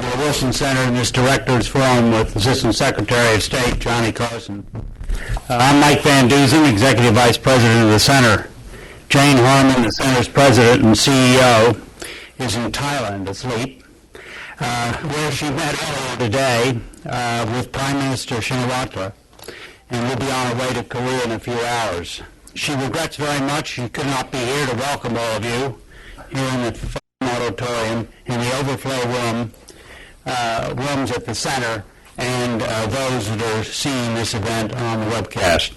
the Wilson Center in this Directors Forum with Assistant Secretary of State Johnny Carson. I'm Mike Van Dusen, Executive Vice President of the Center. Jane Harman, the Center's President and CEO, is in Thailand asleep, where she met earlier today with Prime Minister Shinawatra, and will be on her way to Korea in a few hours. She regrets very much she could not be here to welcome all of you here in the auditorium, in the overflow rooms at the center, and those that are seeing this event on the webcast.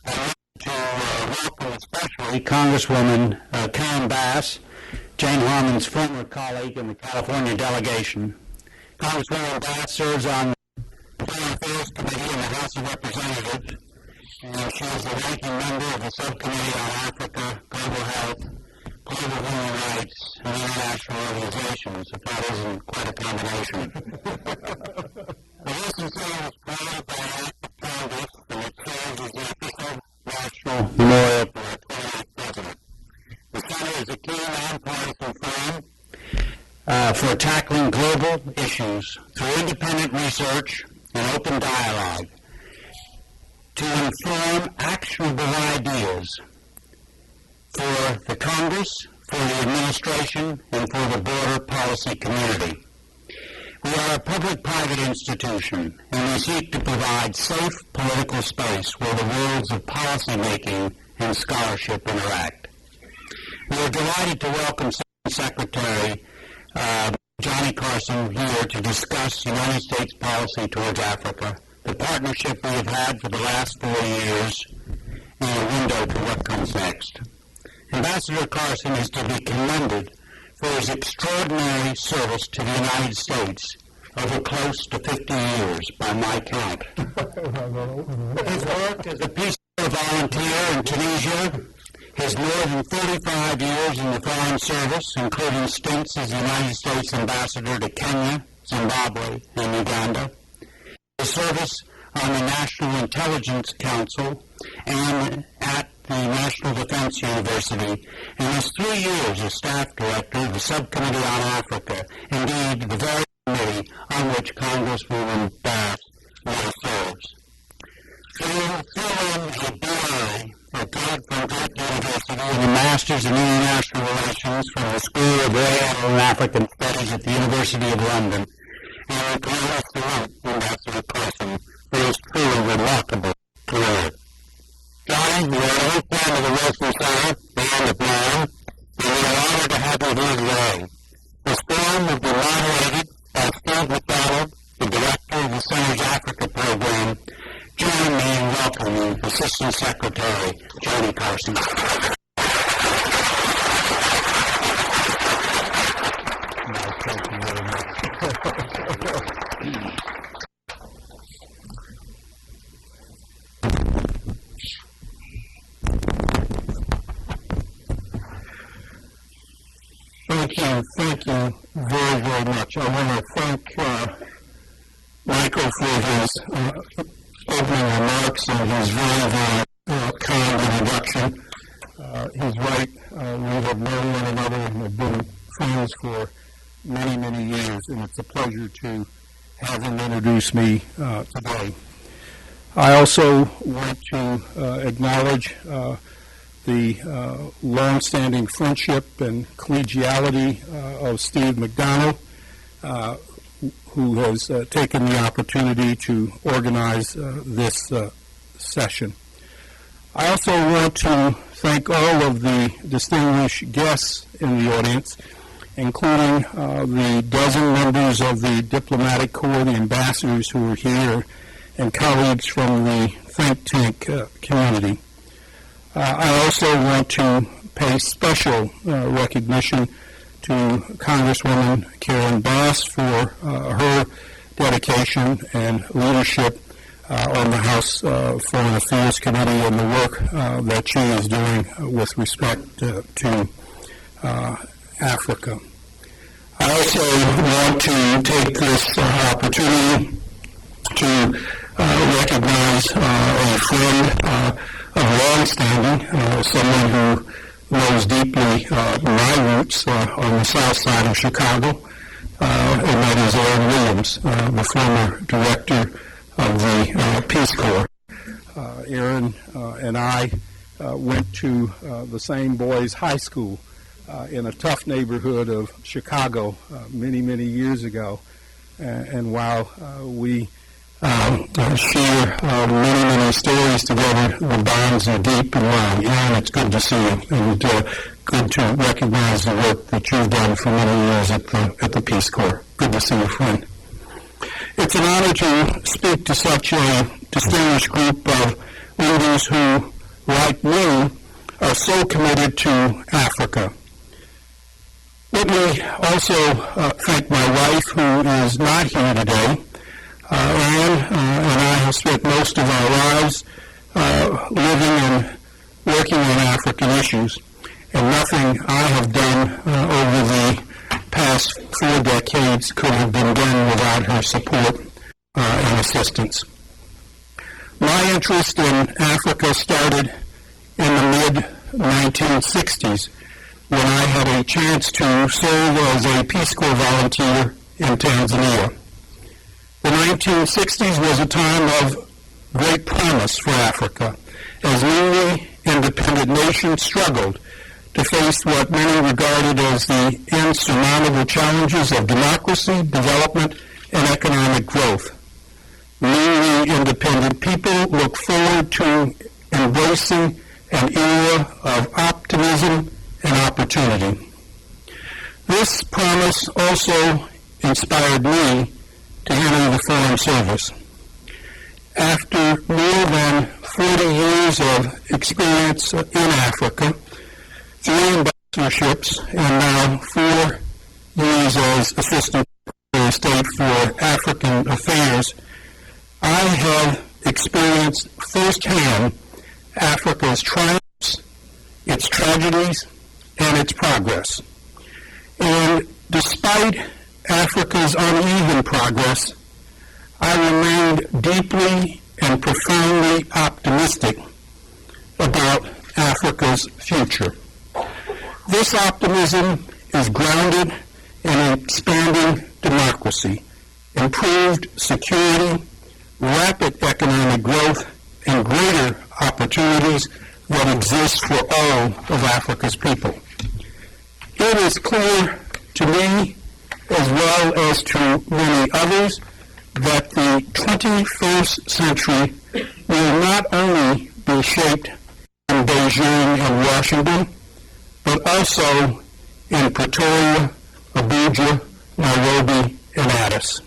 I'd like to welcome especially Congresswoman Karen Bass, Jane Harman's former colleague in the California delegation. Congresswoman Bass serves on the Foreign Affairs Committee in the House of Representatives, and she is the ranking member of the Subcommittee on Africa, Global Health, Global Human Rights, and International Organizations, if that isn't quite a combination. The Wilson Center was founded by an act of Congress, and it serves as the official national memorial for our 28th president. The Center is a key nonpartisan forum for tackling global issues through independent research and open dialogue to inform actionable ideas for the Congress, for the administration, and for the broader policy community. We are a public-private institution, and we seek to provide safe political space where the worlds of policymaking and scholarship interact. We are delighted to welcome Secretary Johnny Carson here to discuss United States policy towards Africa, the partnership we have had for the last 4 years, and a window to what comes next. Ambassador Carson is to be commended for his extraordinary service to the United States over close to 50 years, by my count. His work as a Peace Corps volunteer in Tunisia, his more than 35 years in the Foreign Service, including stints as the United States Ambassador to Kenya, Zimbabwe, and Uganda, his service on the National Intelligence Council and at the National Defense University, and his 3 years as staff director of the Subcommittee on Africa, indeed the very committee on which Congresswoman Bass now serves. Through a BI from Drake University and a Master's in International Relations from the School of Oriental and African Studies at the University of London, and we promise to salute Ambassador Carson for his truly remarkable career. Johnny, you are a new fan of the Wilson Center, band of mine, and we are honored to have you here today. This forum will be moderated by Steve McDonald, the Director of the Center's Africa Program. Join me in welcoming Assistant Secretary Johnny Carson. Thank you very much. Thank you very, very much. I want to thank Michael for his opening remarks and his very, very kind introduction. He's right. We have known one another and have been friends for many, many years, and it's a pleasure to have him introduce me today. I also want to acknowledge the long-standing friendship and collegiality of Steve McDonald, who has taken the opportunity to organize this session. I also want to thank all of the distinguished guests in the audience, including the dozen members of the diplomatic corps, the ambassadors who are here, and colleagues from the think tank community. I also want to pay special recognition to Congresswoman Karen Bass for her dedication and leadership on the House Foreign Affairs Committee and the work that she is doing with respect to Africa. I also want to take this opportunity to recognize a friend of long-standing, someone who knows deeply my roots on the south side of Chicago, and that is Aaron Williams, the former director of the Peace Corps. Aaron and I went to the same boys' high school in a tough neighborhood of Chicago many, many years ago. And while we share many, many stories together, the bonds are deep and long. Aaron, it's good to see you, and good to recognize the work that you've done for many years at the Peace Corps. Good to see you, friend. It's an honor to speak to such a distinguished group of leaders who, like me, are so committed to Africa. Let me also thank my wife, who is not here today. Anne and I have spent most of our lives living and working on African issues, and nothing I have done over the past 4 decades could have been done without her support and assistance. My interest in Africa started in the mid-1960s, when I had a chance to serve as a Peace Corps volunteer in Tanzania. The 1960s was a time of great promise for Africa, as newly independent nations struggled to face what many regarded as the insurmountable challenges of democracy, development, and economic growth. Newly independent people look forward to embracing an era of optimism and opportunity. This promise also inspired me to enter the Foreign Service. After more than 40 years of experience in Africa, 3 ambassadorships, and now 4 years as Assistant Secretary of State for African Affairs, I have experienced firsthand Africa's triumphs, its tragedies, and its progress. And despite Africa's uneven progress, I remained deeply and profoundly optimistic about Africa's future. This optimism is grounded in expanding democracy, improved security, rapid economic growth, and greater opportunities that exist for all of Africa's people. It is clear to me, as well as to many others, that the 21st century will not only be shaped in Beijing and Washington, but also in Pretoria, Abuja, Nairobi, and Addis.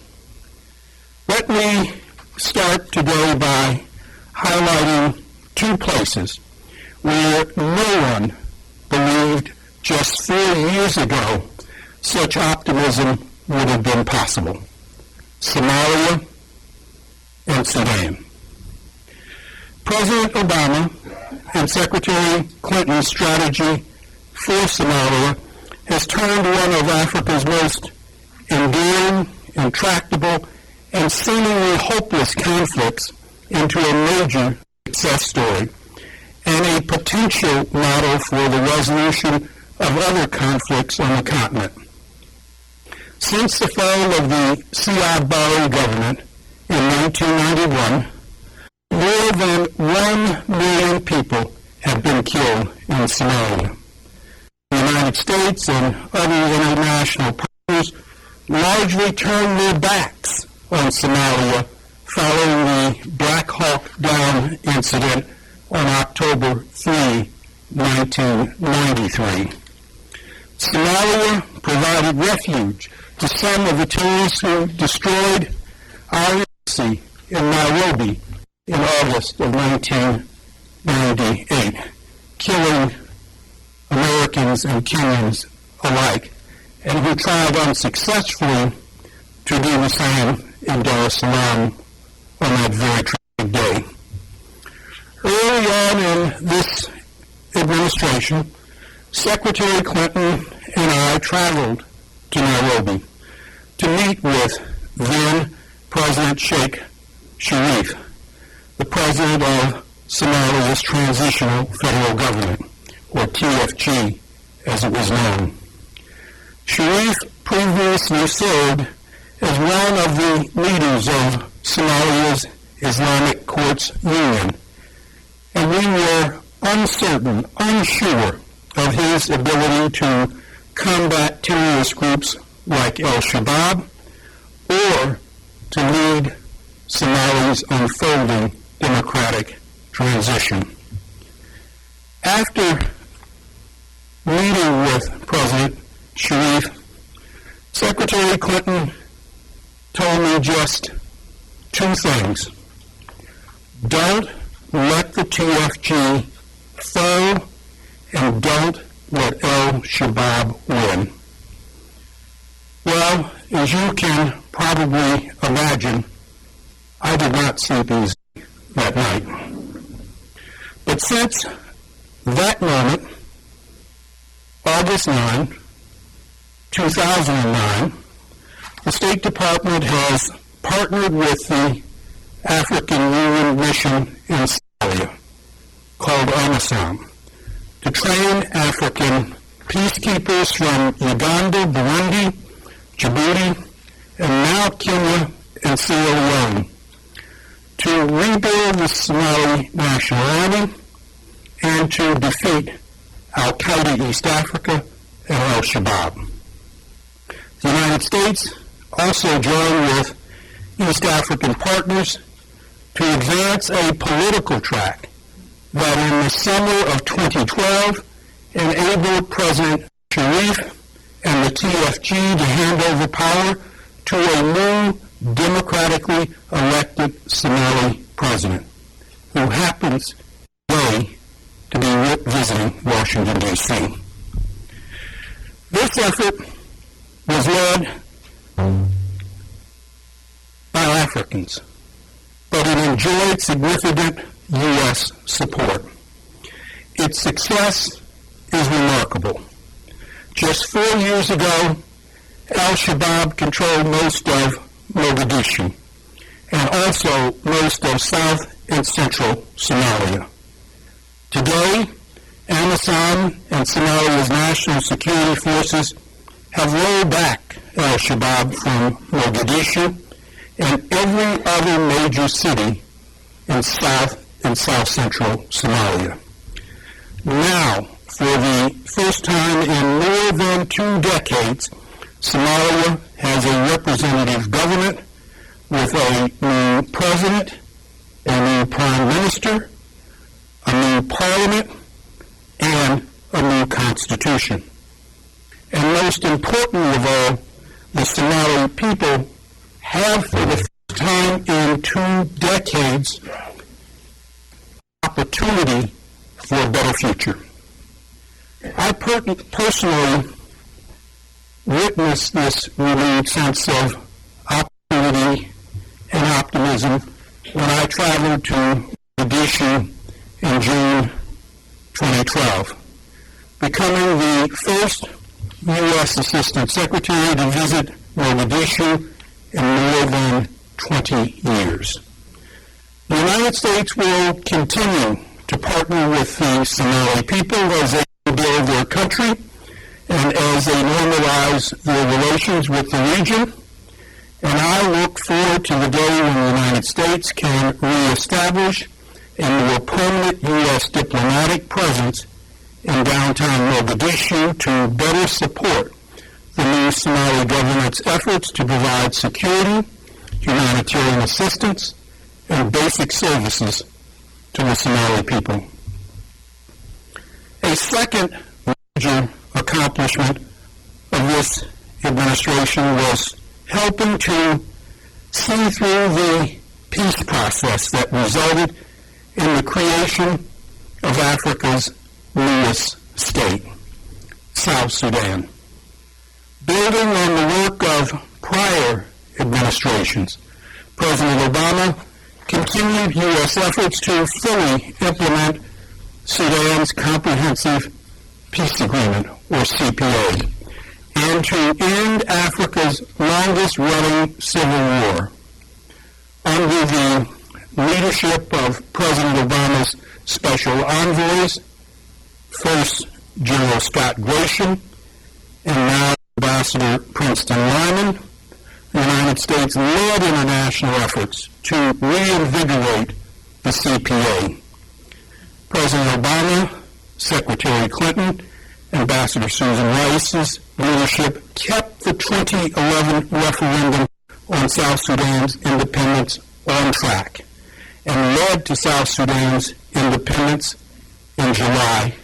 Let me start today by highlighting 2 places where no one believed just 4 years ago such optimism would have been possible: Somalia and Sudan. President Obama and Secretary Clinton's strategy for Somalia has turned one of Africa's most enduring, intractable, and seemingly hopeless conflicts into a major success story and a potential model for the resolution of other conflicts on the continent. Since the fall of the C.I. Barrow government in 1991, more than 1 million people have been killed in Somalia. The United States and other international partners largely turned their backs on Somalia following the Black Hawk Down incident on October 3, 1993. Somalia provided refuge to some of the terrorists who destroyed our embassy in Nairobi in August of 1998, killing Americans and Kenyans alike, and who tried unsuccessfully to do the same in Dar es Salaam on that very tragic day. Early on in this administration, Secretary Clinton and I traveled to Nairobi to meet with then President Sheikh Sharif, the president of Somalia's Transitional Federal Government, or TFG as it was known. Sharif previously served as one of the leaders of Somalia's Islamic Courts Union, and we were unsure of his ability to combat terrorist groups like al-Shabaab or to lead Somalia's unfolding democratic transition. After meeting with President Sharif, Secretary Clinton told me just two things. Don't let the TFG fall, and don't let al-Shabaab win. Well, as you can probably imagine, I did not sleep easy that night. But since that moment, August 9, 2009, the State Department has partnered with the African Union Mission in Somalia, called AMISOM, to train African peacekeepers from Uganda, Burundi, Djibouti, and now Kenya and Sierra Leone to rebuild the Somali National Army and to defeat Al-Qaeda East Africa and al-Shabaab. The United States also joined with East African partners to advance a political track that in the summer of 2012 enabled President Sharif and the TFG to hand over power to a new democratically elected Somali president who happens today to be visiting Washington, D.C. This effort was led by Africans, but it enjoyed significant U.S. support. Its success is remarkable. Just 4 years ago, al-Shabaab controlled most of Mogadishu and also most of South and Central Somalia. Today, AMISOM and Somalia's national security forces have rolled back al-Shabaab from Mogadishu and every other major city in South and South Central Somalia. Now, for the first time in more than 2 decades, Somalia has a representative government with a new president, a new prime minister, a new parliament, and a new constitution. And most importantly of all, the Somali people have for the first time in 2 decades opportunity for a better future. I personally witnessed this renewed sense of opportunity and optimism when I traveled to Mogadishu in June 2012, becoming the first U.S. Assistant Secretary to visit Mogadishu in more than 20 years. The United States will continue to partner with the Somali people as they build their country and as they normalize their relations with the region. And I look forward to the day when the United States can reestablish a more permanent U.S. diplomatic presence in downtown Mogadishu to better support the new Somali government's efforts to provide security, humanitarian assistance, and basic services to the Somali people. A second major accomplishment of this administration was helping to see through the peace process that resulted in the creation of Africa's newest state, South Sudan. Building on the work of prior administrations, President Obama continued U.S. efforts to fully implement Sudan's Comprehensive Peace Agreement, or CPA, and to end Africa's longest-running civil war. Under the leadership of President Obama's special envoys, first General Scott Gratian, and now Ambassador Princeton Lyman, the United States led international efforts to reinvigorate the CPA. President Obama, Secretary Clinton, Ambassador Susan Rice's leadership kept the 2011 referendum on South Sudan's independence on track and led to South Sudan's independence in July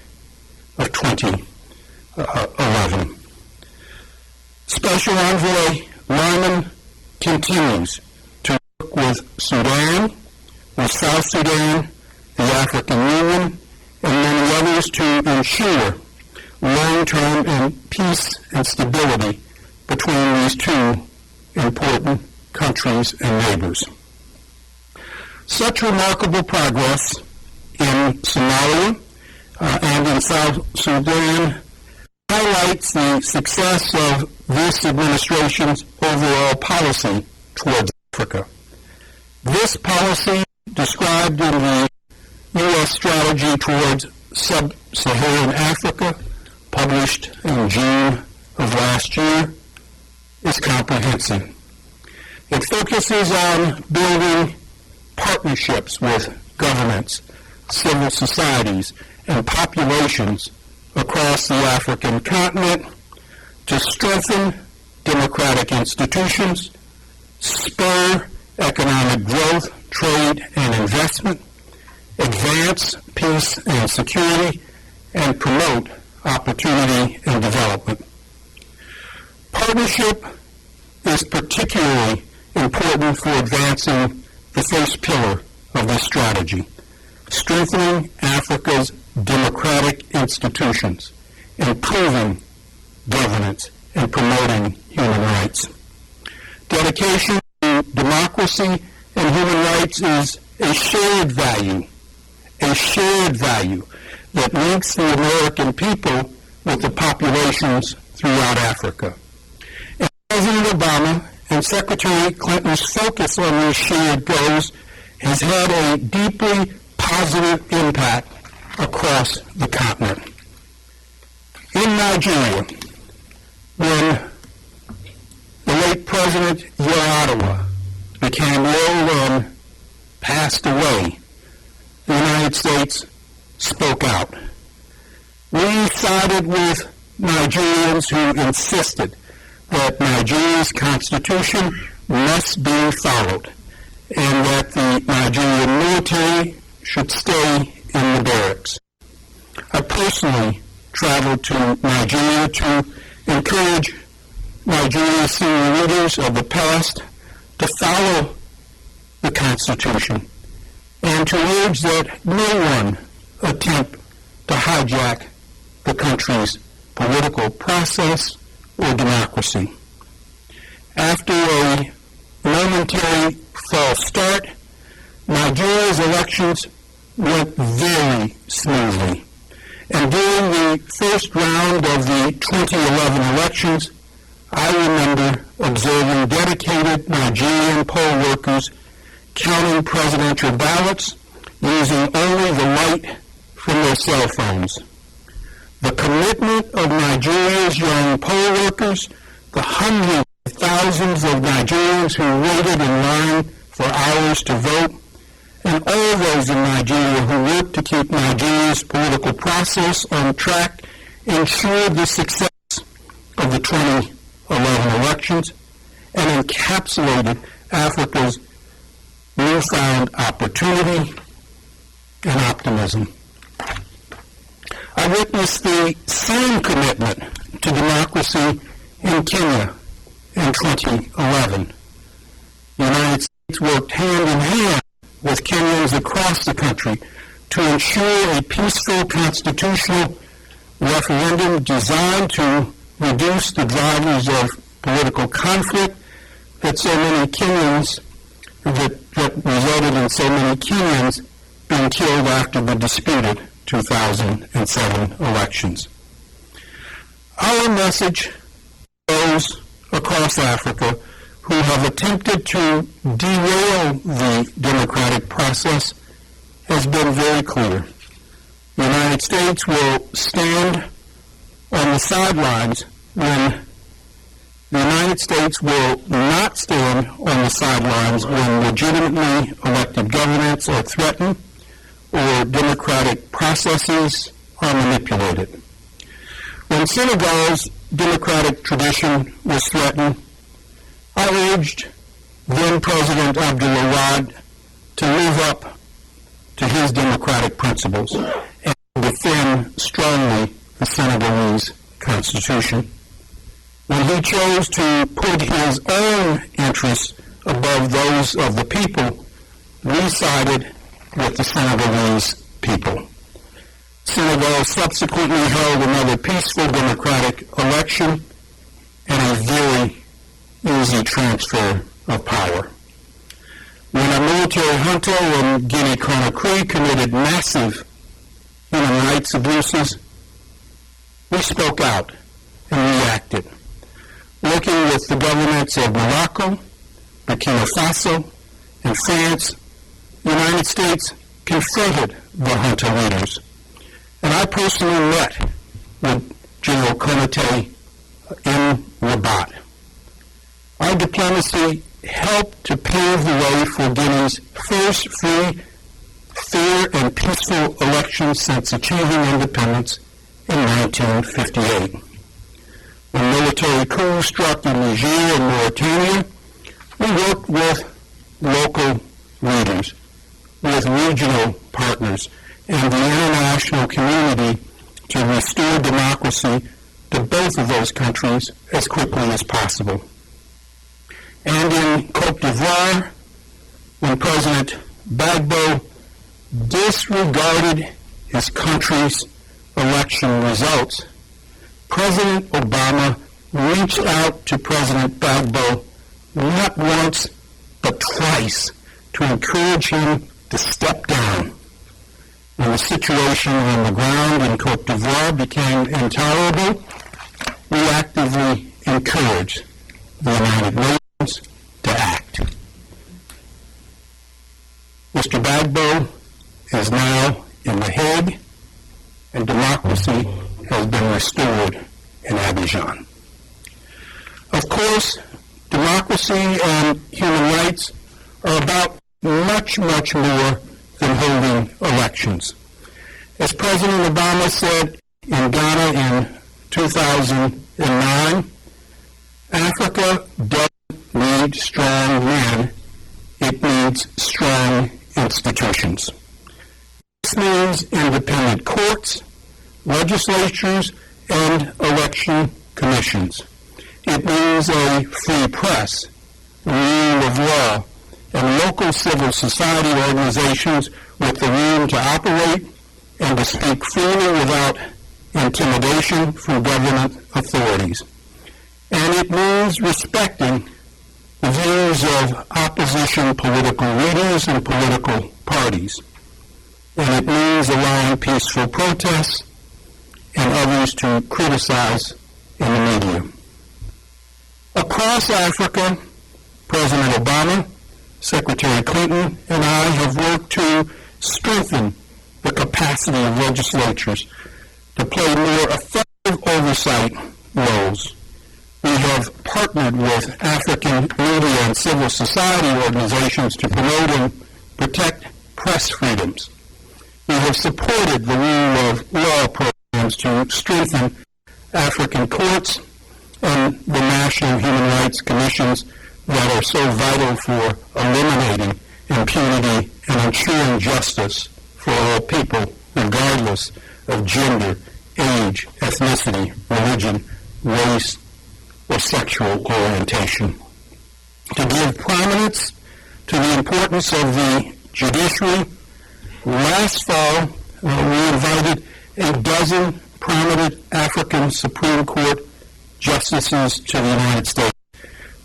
of 2011. Special Envoy Lyman continues to work with Sudan, with South Sudan, the African Union, and many others to ensure long-term peace and stability between these two important countries and neighbors. Such remarkable progress in Somalia and in South Sudan highlights the success of this administration's overall policy towards Africa. This policy, described in the U.S. Strategy towards Sub-Saharan Africa, published in June of last year, is comprehensive. It focuses on building partnerships with governments, civil societies, and populations across the African continent to strengthen democratic institutions, spur economic growth, trade, and investment, advance peace and security, and promote opportunity and development. Partnership is particularly important for advancing the first pillar of this strategy, strengthening Africa's democratic institutions, improving governance, and promoting human rights. Dedication to democracy and human rights is a shared value that links the American people with the populations throughout Africa. And President Obama and Secretary Clinton's focus on these shared goals has had a deeply positive impact across the continent. In Nigeria, when the late President Yar'Adua became ill and passed away, the United States spoke out. We sided with Nigerians who insisted that Nigeria's constitution must be followed and that the Nigerian military should stay in the barracks. I personally traveled to Nigeria to encourage Nigeria's senior leaders of the past to follow the Constitution and to urge that no one attempt to hijack the country's political process or democracy. After a momentary false start, Nigeria's elections went very smoothly. And during the first round of the 2011 elections, I remember observing dedicated Nigerian poll workers counting presidential ballots using only the light from their cell phones. The commitment of Nigeria's young poll workers, the hundreds of thousands of Nigerians who waited in line for hours to vote, and all those in Nigeria who worked to keep Nigeria's political process on track ensured the success of the 2011 elections and encapsulated Africa's newfound opportunity and optimism. I witnessed the same commitment to democracy in Kenya in 2011. The United States worked hand in hand with Kenyans across the country to ensure a peaceful constitutional referendum designed to reduce the drivers of political conflict that resulted in so many Kenyans being killed after the disputed 2007 elections. Our message goes across Africa who have attempted to derail the democratic process has been very clear. The United States will stand on the sidelines when the United United States will not stand on the sidelines when legitimately elected governments are threatened or democratic processes are manipulated. When Senegal's democratic tradition was threatened, I urged then President Abdoulaye Wade to live up to his democratic principles and defend strongly the Senegalese constitution. When he chose to put his own interests above those of the people, we sided with the Senegalese people. Senegal subsequently held another peaceful democratic election and a very easy transfer of power. When a military junta in Guinea-Conakry committed massive human rights abuses, we spoke out and reacted, working with the governments of Morocco, Burkina Faso, and France. The United States confronted the junta leaders, and I personally met with General Konate in Rabat. Our diplomacy helped to pave the way for Guinea's first free, fair, and peaceful election since achieving independence in 1958. When military coups struck in Niger and Mauritania, we worked with local leaders, with regional partners, and the international community to restore democracy to both of those countries as quickly as possible. And in Côte d'Ivoire, when President Gbagbo disregarded his country's election results, President Obama reached out to President Gbagbo not once but twice to encourage him to step down. When the situation on the ground in Côte d'Ivoire became intolerable, we actively encouraged the United Nations to act. Mr. Gbagbo is now in The Hague, and democracy has been restored in Abidjan. Of course, democracy and human rights are about much, much more than holding elections. As President Obama said in Ghana in 2009, Africa doesn't need strong men, it needs strong institutions. This means independent courts, legislatures, and election commissions. It means a free press, rule of law, and local civil society organizations with the room to operate and to speak freely without intimidation from government authorities. And it means respecting the views of opposition political leaders and political parties. And it means allowing peaceful protests and others to criticize in the media. Across Africa, President Obama, Secretary Clinton, and I have worked to strengthen the capacity of legislatures to play more effective oversight roles. We have partnered with African media and civil society organizations to promote and protect press freedoms. We have supported the rule of law programs to strengthen African courts and the national human rights commissions that are so vital for eliminating impunity and ensuring justice for all people, regardless of gender, age, ethnicity, religion, race, or sexual orientation. To give prominence to the importance of the judiciary, last fall we invited a dozen prominent African Supreme Court justices to the United States,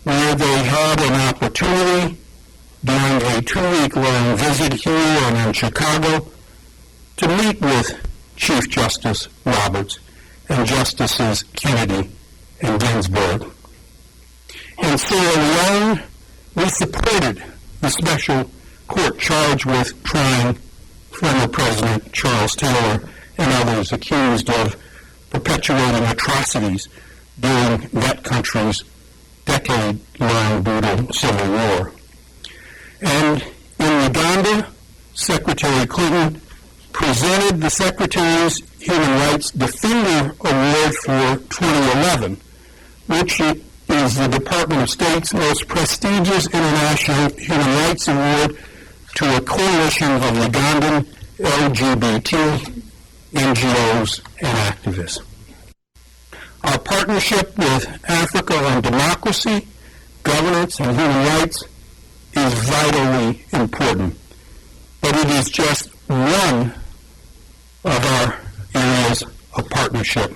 where they had an opportunity during a 2-week-long visit here and in Chicago to meet with Chief Justice Roberts and Justices Kennedy and Ginsburg. In Sierra Leone, we supported the special court charged with trying former President Charles Taylor and others accused of perpetuating atrocities during that country's decade-long brutal civil war. And in Uganda, Secretary Clinton presented the Secretary's Human Rights Defender Award for 2011, which is the Department of State's most prestigious international human rights award to a coalition of Ugandan LGBT NGOs and activists. Our partnership with Africa on democracy, governance, and human rights is vitally important, but it is just one of our areas of partnership.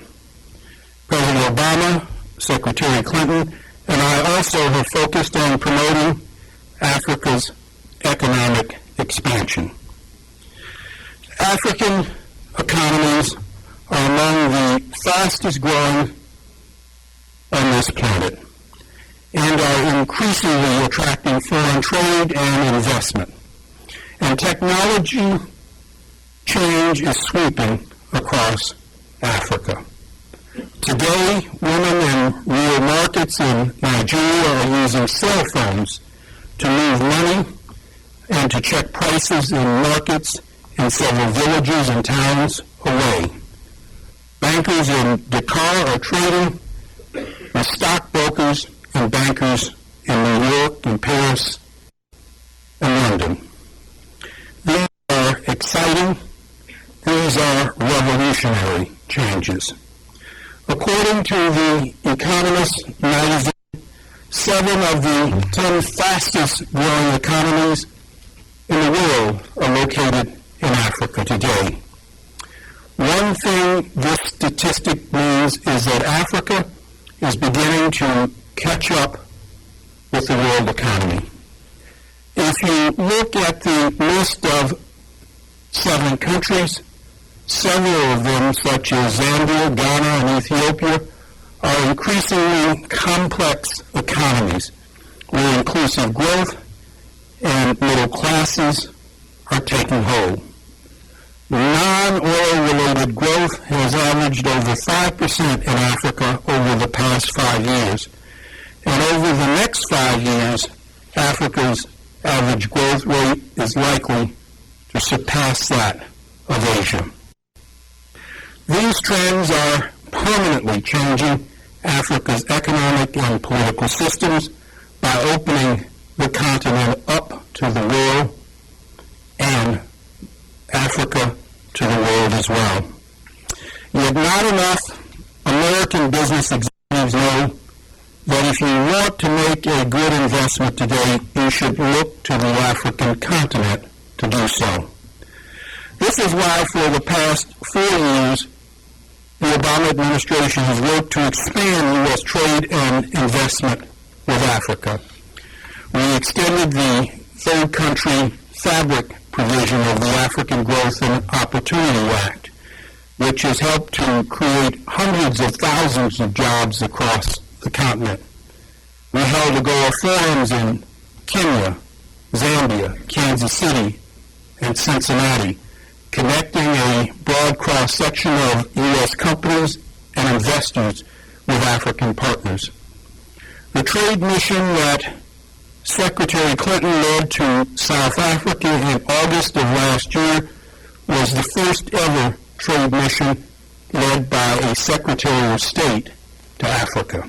President Obama, Secretary Clinton, and I also have focused on promoting Africa's economic expansion. African economies are among the fastest growing on this planet and are increasingly attracting foreign trade and investment. And technology change is sweeping across Africa. Today, women in rural markets in Nigeria are using cell phones to move money and to check prices in markets in several villages and towns away. Bankers in Dakar are trading with stockbrokers and bankers in New York and Paris and London. These are exciting. These are revolutionary changes. According to The Economist magazine, 7 of the 10 fastest growing economies in the world are located in Africa today. One thing this statistic means is that Africa is beginning to catch up with the world economy. If you look at the list of 7 countries, several of them, such as Zambia, Ghana, and Ethiopia, are increasingly complex economies where inclusive growth and middle classes are taking hold. Non-oil-related growth has averaged over 5% in Africa over the past 5 years. And over the next 5 years, Africa's average growth rate is likely to surpass that of Asia. These trends are permanently changing Africa's economic and political systems by opening the continent up to the world and Africa to the world as well. Yet not enough American business executives know that if you want to make a good investment today, you should look to the African continent to do so. This is why for the past 4 years, the Obama administration has worked to expand U.S. trade and investment with Africa. We extended the Third Country Fabric provision of the African Growth and Opportunity Act, which has helped to create hundreds of thousands of jobs across the continent. We held AGOA forums in Kenya, Zambia, Kansas City, and Cincinnati, connecting a broad cross-section of U.S. companies and investors with African partners. The trade mission that Secretary Clinton led to South Africa in August of last year was the first ever trade mission led by a Secretary of State to Africa.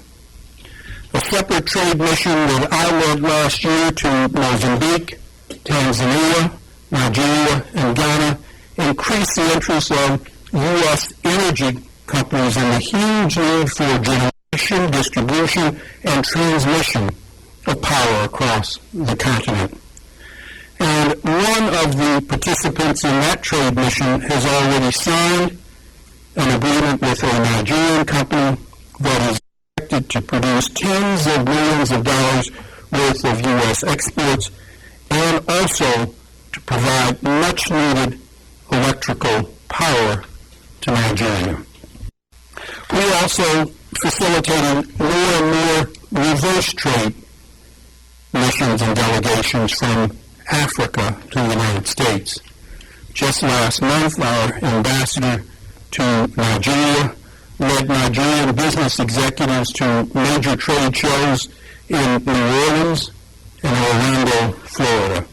A separate trade mission that I led last year to Mozambique, Tanzania, Nigeria, and Ghana increased the interest of U.S. energy companies in the huge need for generation, distribution, and transmission of power across the continent. And one of the participants in that trade mission has already signed an agreement with a Nigerian company that is expected to produce tens of millions of dollars worth of U.S. exports and also to provide much-needed electrical power to Nigeria. We also facilitated more and more reverse trade missions and delegations from Africa to the United States. Just last month, our ambassador to Nigeria led Nigerian business executives to major trade shows in New Orleans and Orlando, Florida.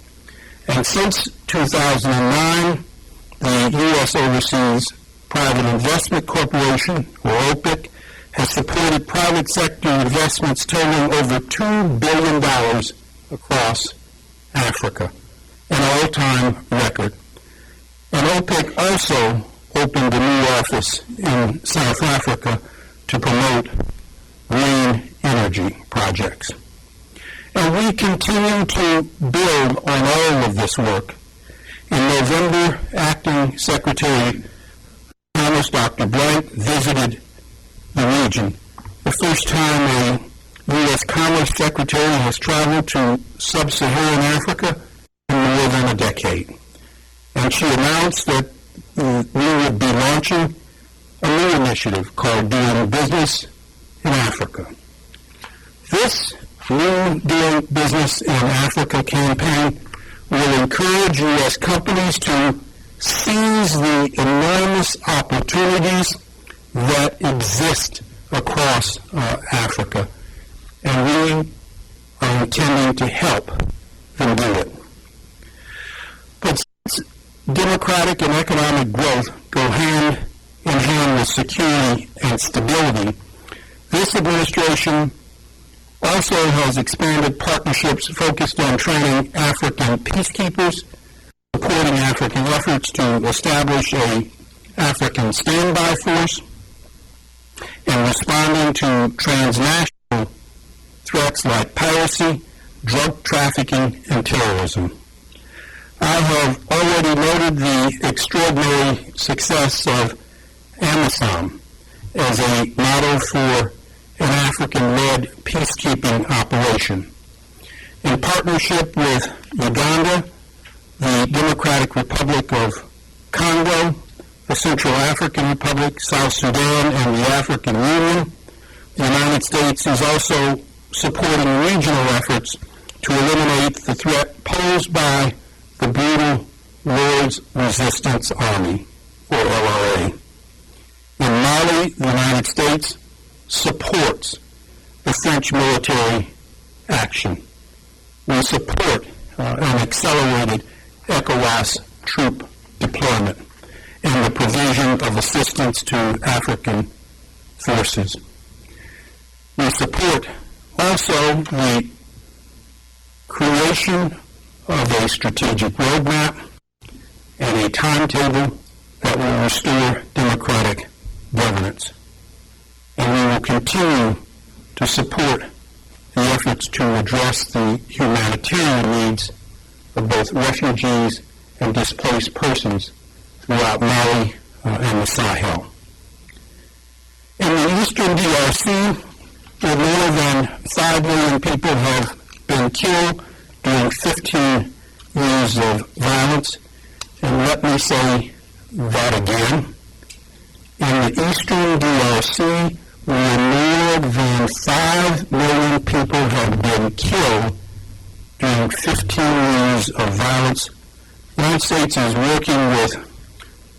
And since 2009, the U.S. Overseas Private Investment Corporation, or OPIC, has supported private sector investments totaling over $2 billion across Africa, an all-time record. And OPIC also opened a new office in South Africa to promote green energy projects. And we continue to build on all of this work. In November, Acting Secretary Commerce Dr. Blank visited the region, the first time a U.S. Commerce Secretary has traveled to sub-Saharan Africa in more than a decade. And she announced that we would be launching a new initiative called Doing Business in Africa. This new Doing Business in Africa campaign will encourage U.S. companies to seize the enormous opportunities that exist across Africa, and we are intending to help them do it. But since democratic and economic growth go hand in hand with security and stability, this administration also has expanded partnerships focused on training African peacekeepers, supporting African efforts to establish an African standby force, and responding to transnational threats like piracy, drug trafficking, and terrorism. I have already noted the extraordinary success of AMISOM as a model for an African-led peacekeeping operation. In partnership with Uganda, the Democratic Republic of Congo, the Central African Republic, South Sudan, and the African Union, the United States is also supporting regional efforts to eliminate the threat posed by the brutal Lord's Resistance Army, or LRA. In Mali, the United States supports the French military action. We support an accelerated ECOWAS troop deployment and the provision of assistance to African forces. We support also the creation of a strategic roadmap and a timetable that will restore democratic governance. And we will continue to support the efforts to address the humanitarian needs of both refugees and displaced persons throughout Mali and the Sahel. In the eastern DRC, where more than 5 million people have been killed during 15 years of violence, and let me say that again, in the eastern DRC, where more than 5 million people have been killed during 15 years of violence, the United States is working with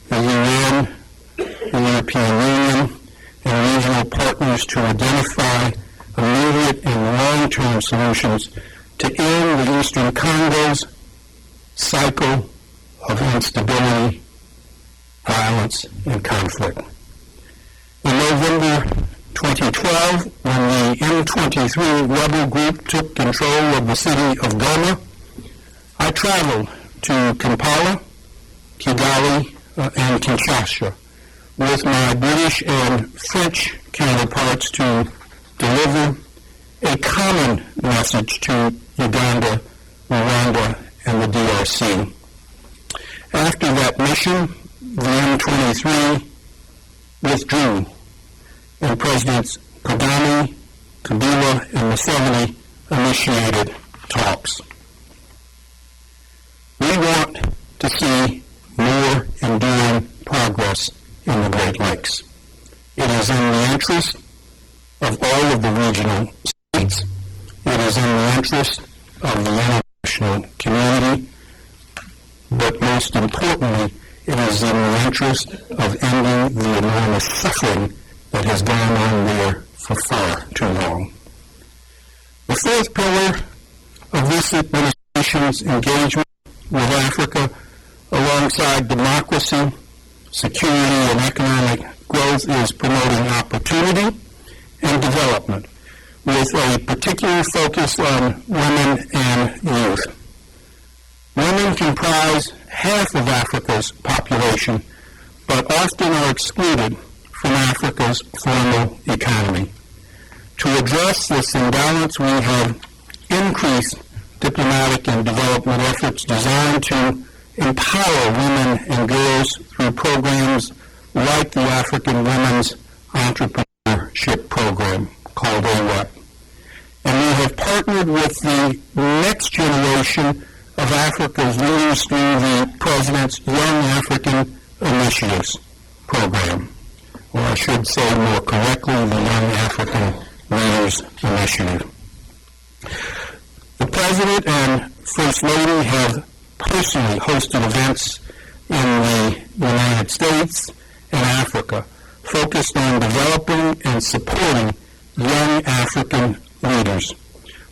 the UN, the European Union, and regional partners to identify immediate and long-term solutions to end the Eastern Congo's cycle of instability, violence, and conflict. In November 2012, when the M23 rebel group took control of the city of Goma, I traveled to Kampala, Kigali, and Kinshasa with my British and French counterparts to deliver a common message to Uganda, Rwanda, and the DRC. After that mission, the M23 withdrew, and Presidents Kagame, Kabila, and Museveni initiated talks. We want to see more enduring progress in the Great Lakes. It is in the interest of all of the regional states. It is in the interest of the international community, but most importantly, it is in the interest of ending the enormous suffering that has gone on there for far too long. Before fourth pillar of this administration's engagement with Africa, alongside democracy, security, and economic growth, is promoting opportunity and development, with a particular focus on women and youth. Women comprise half of Africa's population, but often are excluded from Africa's formal economy. To address this imbalance, we have increased diplomatic and development efforts designed to empower women and girls through programs like the African Women's Entrepreneurship Program, called AWEP. And we have partnered with the next generation of Africa's leaders through the President's Young African Initiatives Program, or I should say more correctly, the Young African Leaders Initiative. The President and First Lady have personally hosted events in the United States and Africa focused on developing and supporting young African leaders,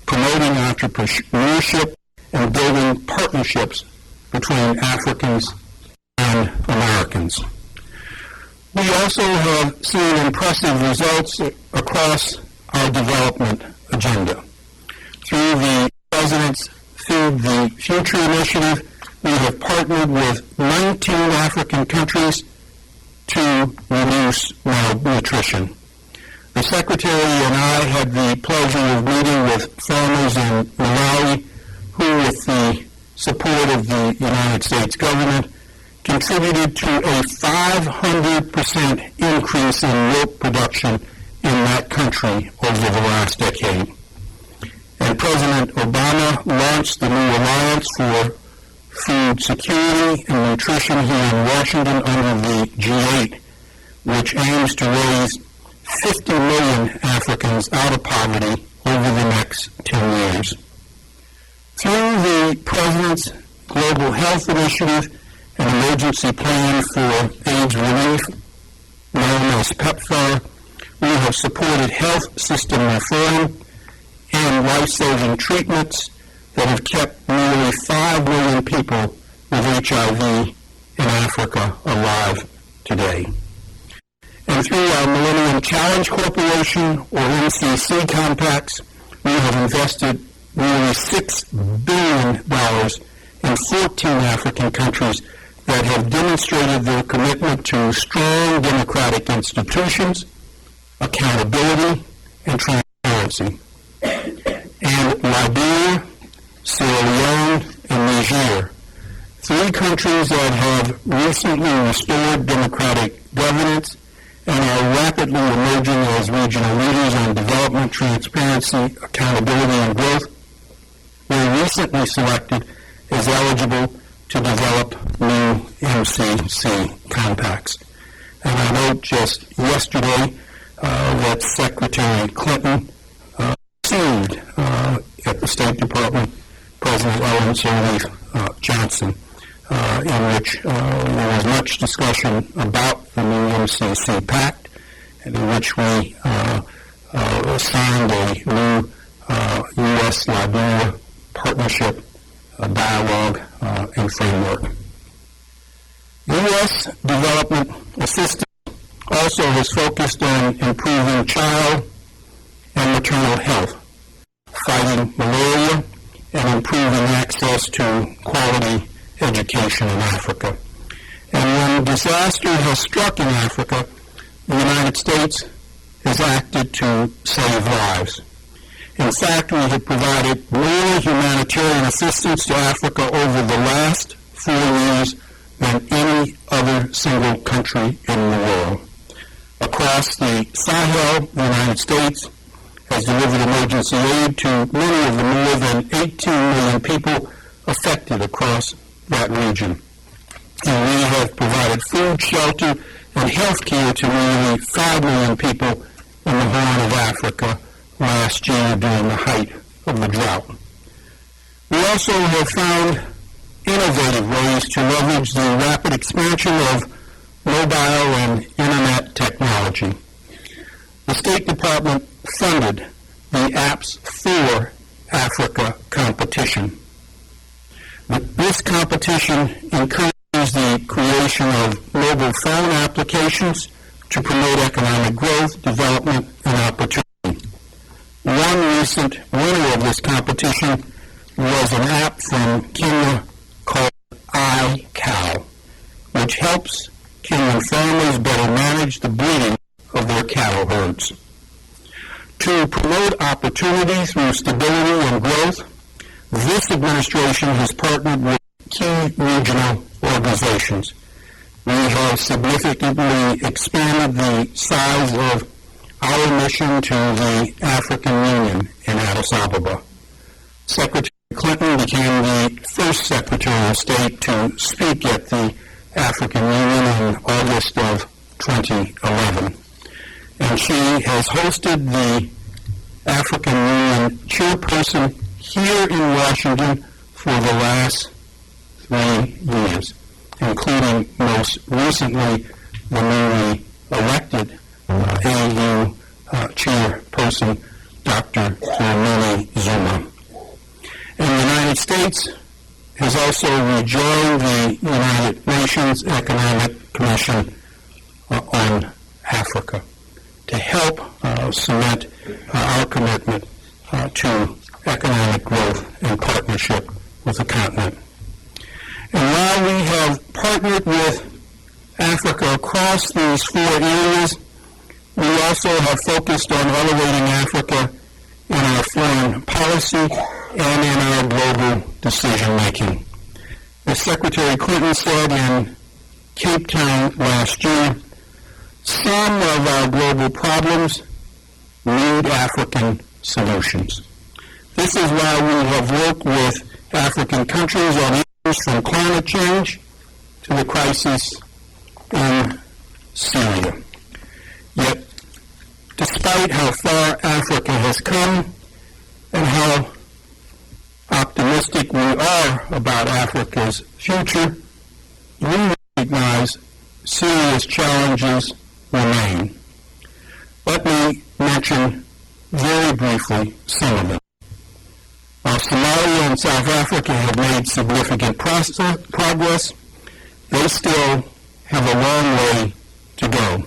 promoting entrepreneurship, and building partnerships between Africans and Americans. We also have seen impressive results across our development agenda. Through the President's Feed the Future initiative, we have partnered with 19 African countries to reduce malnutrition. The Secretary and I had the pleasure of meeting with farmers in Malawi who, with the support of the United States government, contributed to a 500% increase in milk production in that country over the last decade. And President Obama launched the new Alliance for Food Security and Nutrition here in Washington under the G8, which aims to raise 50 million Africans out of poverty over the next 10 years. Through the President's Global Health Initiative and Emergency Plan for AIDS Relief, known as PEPFAR, we have supported health system reform and life-saving treatments that have kept nearly 5 million people with HIV in Africa alive today. And through our Millennium Challenge Corporation, or MCC compacts, we have invested nearly $6 billion in 14 African countries that have demonstrated their commitment to strong democratic institutions, accountability, and transparency. And Liberia, Sierra Leone, and Niger, 3 countries that have recently restored democratic governance and are rapidly emerging as regional leaders on development, transparency, accountability, and growth, were recently selected as eligible to develop new MCC compacts. And I note just yesterday that Secretary Clinton received at the State Department President Ellen Sirleaf Johnson, in which there was much discussion about the new MCC Pact, and in which we signed a new U.S.-Liberia partnership dialogue and framework. U.S. development assistance also has focused on improving child and maternal health, fighting malaria, and improving access to quality education in Africa. And when disaster has struck in Africa, the United States has acted to save lives. In fact, we have provided more humanitarian assistance to Africa over the last 4 years than any other single country in the world. Across the Sahel, the United States has delivered emergency aid to many of the more than 18 million people affected across that region. And we have provided food, shelter, and health care to nearly 5 million people in the Horn of Africa last year during the height of the drought. We also have found innovative ways to leverage the rapid expansion of mobile and internet technology. The State Department funded the Apps 4 Africa competition. This competition encourages the creation of mobile phone applications to promote economic growth, development, and opportunity. One recent winner of this competition was an app from Kenya called iCow, which helps Kenyan farmers better manage the breeding of their cattle herds. To promote opportunity through stability and growth, this administration has partnered with key regional organizations. We have significantly expanded the size of our mission to the African Union in Addis Ababa. Secretary Clinton became the first Secretary of State to speak at the African Union in August of 2011. And she has hosted the African Union chairperson here in Washington for the last 3 years, including most recently the newly elected AU chairperson, Dr. Dlamini Zuma. And the United States has also rejoined the United Nations Economic Commission on Africa to help cement our commitment to economic growth and partnership with the continent. And while we have partnered with Africa across these 4 areas, we also have focused on elevating Africa in our foreign policy and in our global decision-making. As Secretary Clinton said in Cape Town last year, some of our global problems need African solutions. This is why we have worked with African countries on issues from climate change to the crisis in Syria. Yet, despite how far Africa has come and how optimistic we are about Africa's future, we recognize serious challenges remain. Let me mention very briefly some of them. While Somalia and South Africa have made significant progress, they still have a long way to go.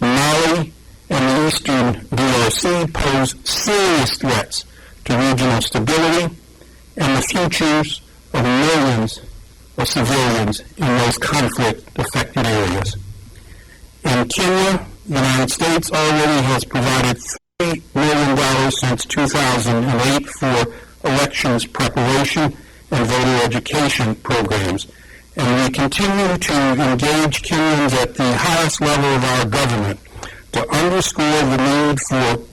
Mali and the Eastern DRC pose serious threats to regional stability and the futures of millions of civilians in those conflict-affected areas. In Kenya, the United States already has provided $3 million since 2008 for elections preparation and voter education programs. And we continue to engage Kenyans at the highest level of our government to underscore the need for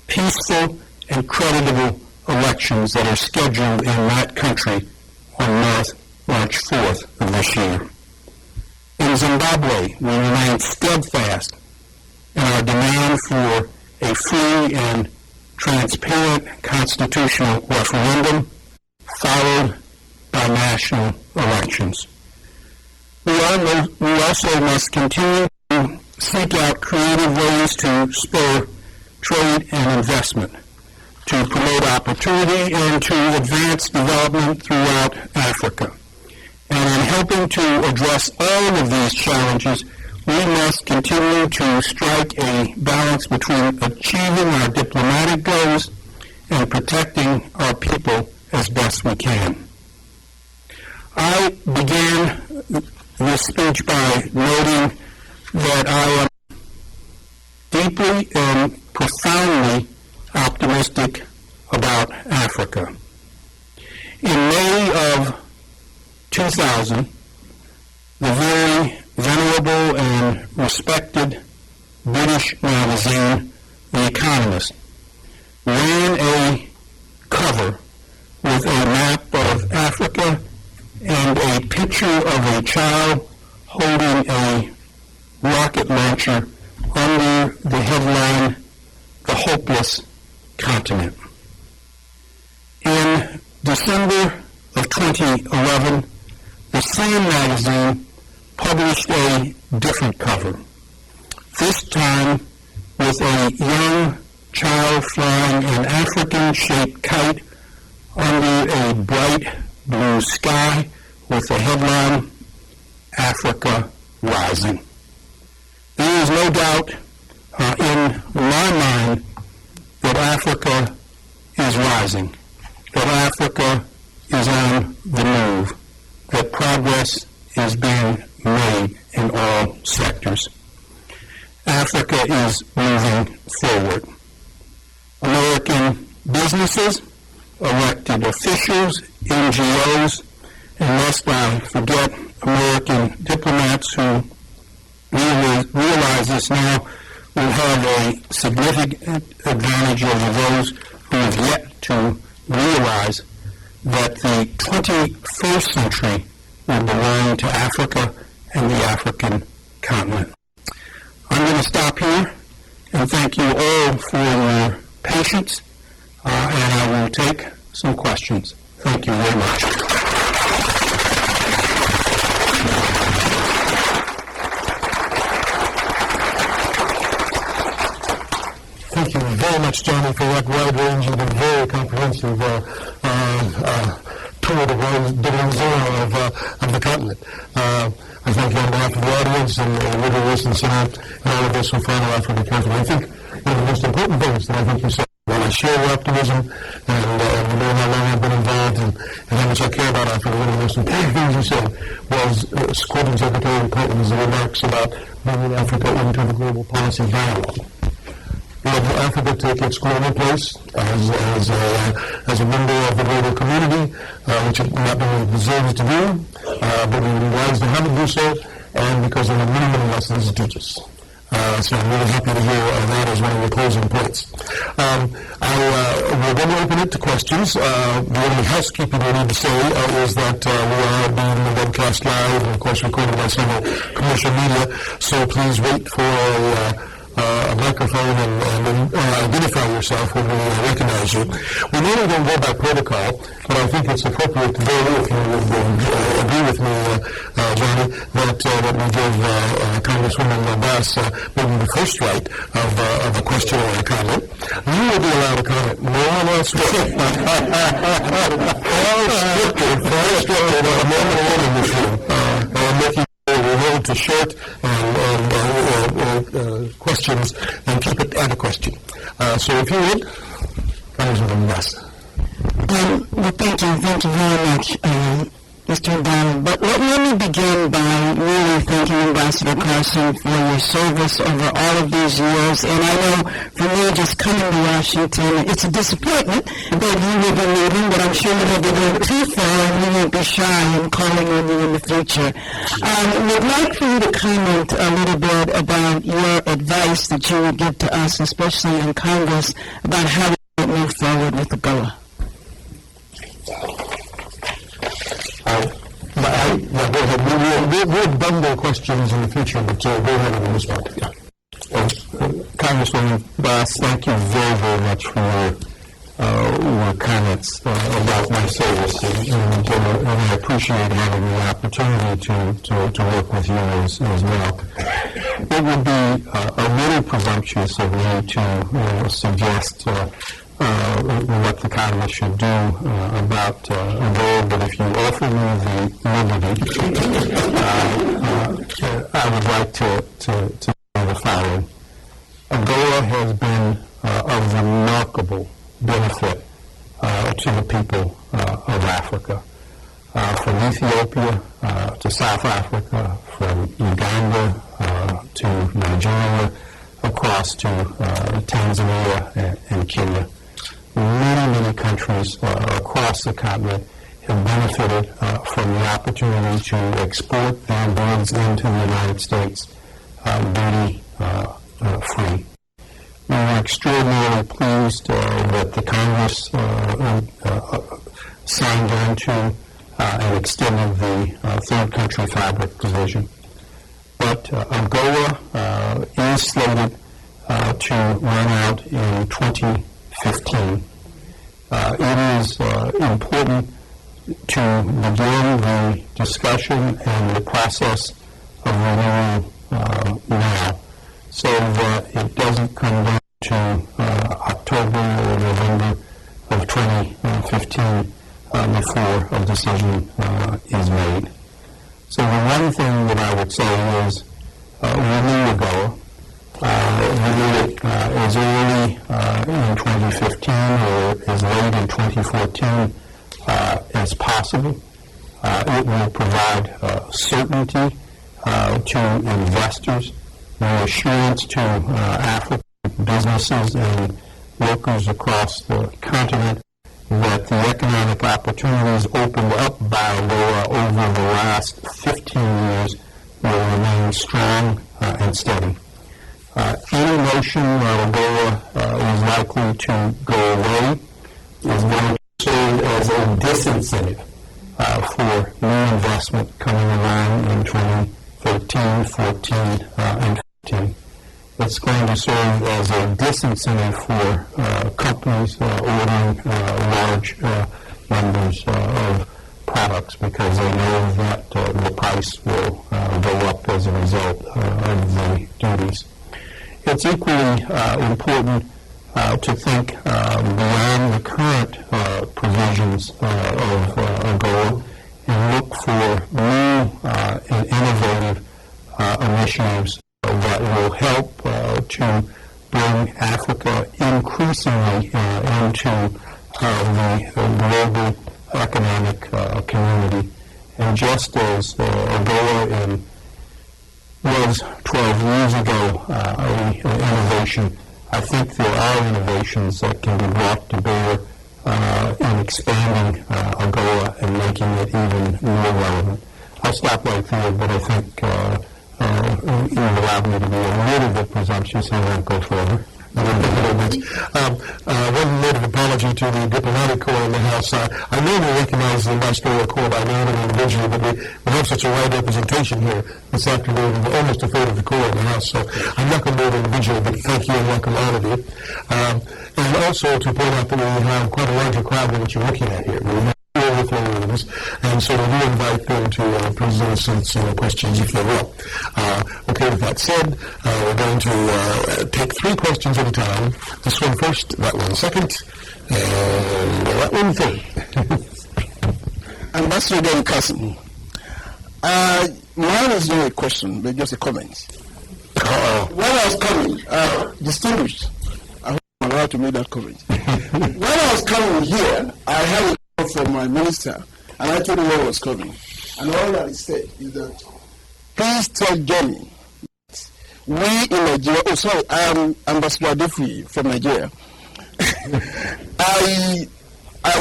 peaceful and creditable elections that are scheduled in that country on March 4th of this year. In Zimbabwe, we remain steadfast in our demand for a free and transparent constitutional referendum followed by national elections. We also must continue to seek out creative ways to spur trade and investment, to promote opportunity and to advance development throughout Africa. And in helping to address all of these challenges, we must continue to strike a balance between achieving our diplomatic goals and protecting our people as best we can. I began this speech by noting that I am deeply and profoundly optimistic about Africa. In May of 2000, the very venerable and respected British magazine, The Economist, ran a cover with a map of Africa and a picture of a child holding a rocket launcher under the headline, "The Hopeless Continent." In December of 2011, the same magazine published a different cover, this time with a young child flying an African-shaped kite under a bright blue sky with the headline, Africa Rising. There is no doubt in my mind that Africa is rising, that Africa is on the move, that progress is being made in all sectors. Africa is moving forward. American businesses, elected officials, NGOs, and lest I forget American diplomats who realize this now will have a significant advantage over those who have yet to realize that the 21st century will belong to Africa and the African continent. I'm going to stop here and thank you all for your patience, and I will take some questions. Thank you very much. Thank you very much, Johnny, for that wide-ranging and very comprehensive tour de horizon of the continent. I thank you on behalf of the audience and Woodrow Wilson Center and all of us who follow Africa carefully. I think one of the most important things that I think you said, while I share your optimism and you know how long I've been involved and how much I care about Africa, one of the most important things you said was quoting Secretary Clinton's remarks about bringing Africa into the global policy dialogue. Let Africa take its global place as a member of the global community, which it not only deserves to do, but we would be wise to have it do so, and because there are many, many lessons to teach us. So I'm really happy to hear that as one of your closing points. We're going to open it to questions. The only housekeeping we need to say is that we are being webcast live and, of course, recorded by several commercial media, so please wait for a microphone and identify yourself when we recognize you. We normally don't go by protocol, but I think it's appropriate today, if you would agree with me, Johnny, that we give Congresswoman Bass maybe the first right of a question or a comment. You will be allowed a comment. No one else will. All scripted, man and woman in this room. Making we're held to short questions and keep it at a question. So if you would, Congresswoman Bass. Well, thank you very much, Mr. O'Donnell. But let me begin by really thanking Ambassador Carson for your service over all of these years. And I know for me, just coming to Washington, it's a disappointment that you will be leaving, but I'm sure you won't be going too far and we won't be shy in calling on you in the future. We'd like for you to comment a little bit about your advice that you would give to us, especially in Congress, about how we move forward with the GOA. We'll bundle questions in the future, but go ahead and respond. Yeah. Congresswoman Bass, thank you very, very much for your comments about my service, and I appreciate having the opportunity to work with you as well. It would be a little presumptuous of me to suggest what the Congress should do about a goal, but if you offer me the liberty, I would like to do the following. AGOA has been of remarkable benefit to the people of Africa, from Ethiopia to South Africa, from Uganda to Nigeria, across to Tanzania and Kenya. Many countries across the continent have benefited from the opportunity to export their goods into the United States duty-free. We were extraordinarily pleased that the Congress signed on to and extended the third country fabric provision. But AGOA is slated to run out in 2015. It is important to begin the discussion and the process of renewal now, so that it doesn't come down to a October or November of 2015 before a decision is made. So the one thing that I would say is we knew ago. We knew it as early in 2015 or as late in 2014 as possible. It will provide certainty to investors, reassurance to African businesses and workers across the continent that the economic opportunities opened up by AGOA over the last 15 years will remain strong and steady. Any notion that AGOA is likely to go away is going to serve as a disincentive for new investment coming along in 2013, 14, and 15. It's going to serve as a disincentive for companies ordering large numbers of products because they know that the price will go up as a result of the duties. It's equally important to think beyond the current provisions of AGOA and look for new and innovative initiatives that will help to bring Africa increasingly into the global economic community. And just as AGOA was 12 years ago an innovation, I think there are innovations that can be brought to bear in expanding AGOA and making it even more relevant. I'll stop right there, but I think you allowed me to be a little bit presumptuous and I won't go further. One note of apology to the diplomatic corps in the House. I normally recognize the ambassadorial corps by name and individually, but we have such a wide representation here this afternoon. We're almost a third of the corps in the House, so I'm not going to do it individually, but thank you and welcome all of you. And also to point out that we have quite a larger crowd than what you're looking at here. We have overflow rooms, and so we do invite them to present some questions, if they will. Okay, with that said, we're going to take 3 questions at a time. This one first, that one second, and that one third. Ambassador Dan Cousin, mine is not a question, but just a comment. When I was coming, distinguished, I hope I'm allowed to make that comment. When I was coming here, I had a call from my minister, and I told him where I was coming. And all that he said is that, please tell Johnny that we in Nigeria, oh sorry, I am Ambassador Adefi from Nigeria. I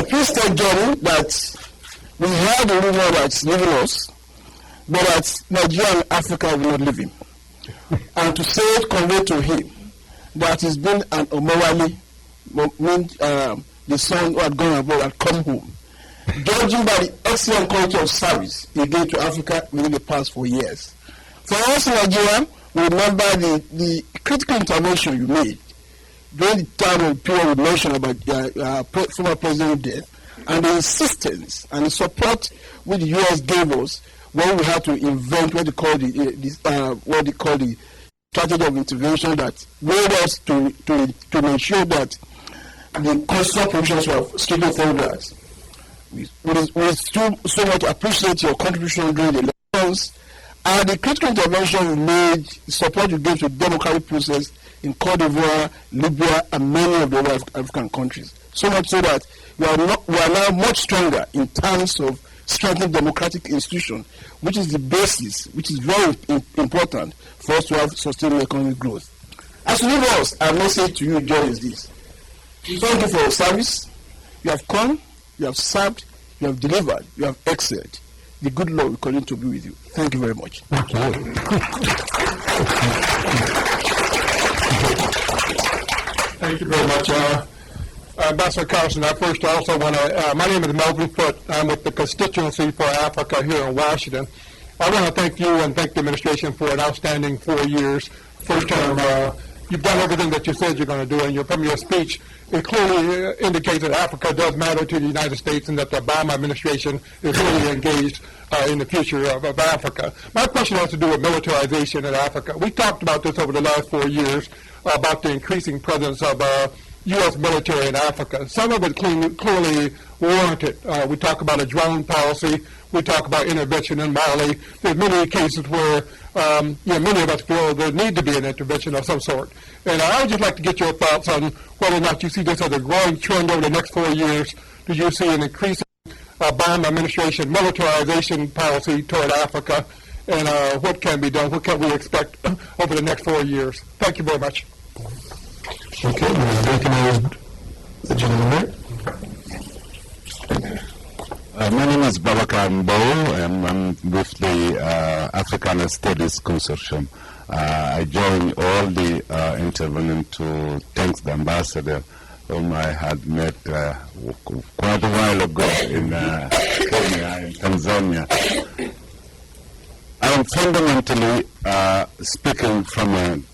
please tell Johnny that we have a ruler that's leaving us, but that Nigeria and Africa will not leave him. And to say it, convey to him that he's been an Omowale, the son who had gone abroad had come home. Judging by the excellent quality of service he gave to Africa within the past 4 years. For us in Nigeria, we remember the critical intervention you made during the time of period we mentioned about former president's death, and the insistence and the support which the U.S. gave us when we had to invent what they call the strategy of intervention that made us to ensure that the constitutional provisions were strictly followed. We so much appreciate your contribution during the elections and the critical intervention you made, the support you gave to the democratic process in Cote d'Ivoire, Libya, and many of the other African countries. So much so that we are now much stronger in terms of strengthening democratic institutions, which is the basis, which is very important for us to have sustainable economic growth. As you leave us, our message to you, John, is this. Thank you for your service. You have come, you have served, you have delivered, you have excelled. The good Lord will continue to be with you. Thank you very much. Thank you. Thank you very much. Ambassador Carson, I also want to, my name is Melvin Foote. I'm with the Constituency for Africa here in Washington. I want to thank you and thank the administration for an outstanding 4 years. First term you've done everything that you said you're going to do, and from your speech, it clearly indicates that Africa does matter to the United States and that the Obama administration is really engaged in the future of Africa. My question has to do with militarization in Africa. We talked about this over the last 4 years, about the increasing presence of U.S. military in Africa. Some of it clearly warranted. We talk about a drone policy. We talk about intervention in Mali. There's many cases where many of us feel there need to be an intervention of some sort. And I would just like to get your thoughts on whether or not you see this as a growing trend over the next 4 years. Do you see an increasing Obama administration militarization policy toward Africa? And what can be done? What can we expect over the next 4 years? Thank you very much. Okay, we recognize the gentleman there. My name is Babakar Mbo, and I'm with the African Studies Consortium. I joined all the intervening to thank the ambassador, whom I had met quite a while ago in Kenya, in Tanzania. I'm fundamentally speaking from an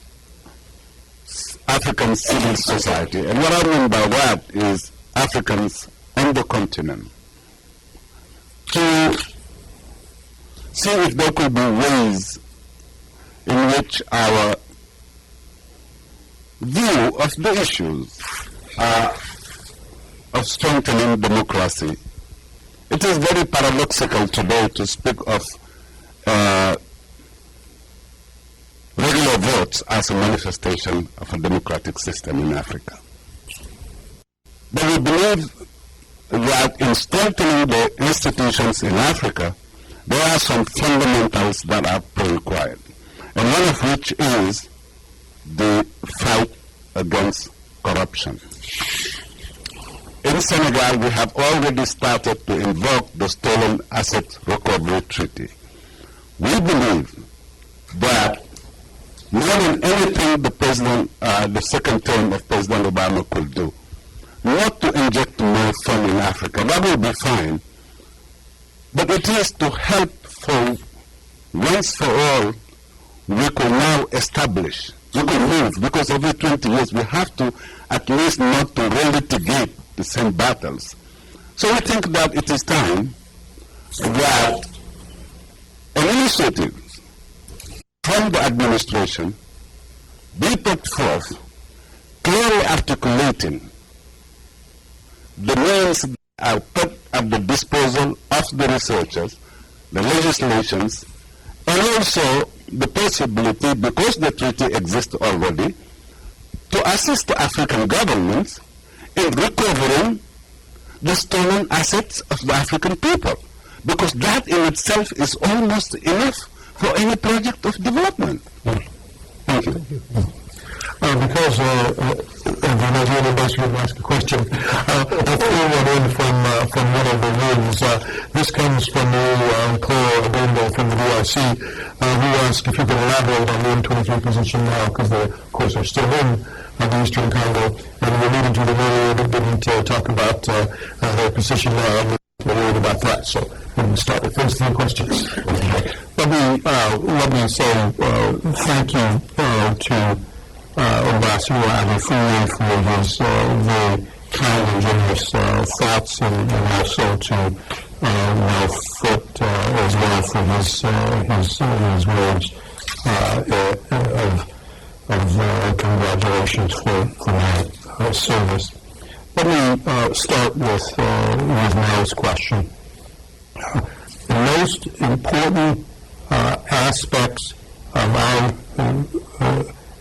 African civil society, and what I mean by that is Africans on the continent, to see if there could be ways in which our view of the issues of strengthening democracy. It is very paradoxical today to speak of regular votes as a manifestation of a democratic system in Africa. But we believe that in strengthening the institutions in Africa, there are some fundamentals that are required, and one of which is the fight against corruption. In Senegal, we have already started to invoke the Stolen Asset Recovery Treaty. We believe that more than anything the second term of President Obama could do, not to inject more funds in Africa, that will be fine, but it is to help for once for all, we could now establish, we could move, because every 20 years we have to at least not to relitigate the same battles. So I think that it is time that an initiative from the administration be put forth, clearly articulating the means that are put at the disposal of the researchers, the legislations, and also the possibility, because the treaty exists already, to assist the African governments in recovering the stolen assets of the African people, because that in itself is almost enough for any project of development. Thank you. Because the Nigerian ambassador would ask a question, I'll throw one in from one of the rooms. This comes from Claire Abendo from the DRC, who asked if you could elaborate on the M23 position now, because they, of course, are still in the Eastern Congo, and we're leading to the area that didn't talk about their position now. We're worried about that, so we can start with those 3 questions. Let me say thank you to Ambassador Adefune for his very kind and generous thoughts, and also to Ralph Foote as well for his words of congratulations for my service. Let me start with Mel's question. The most important aspects of our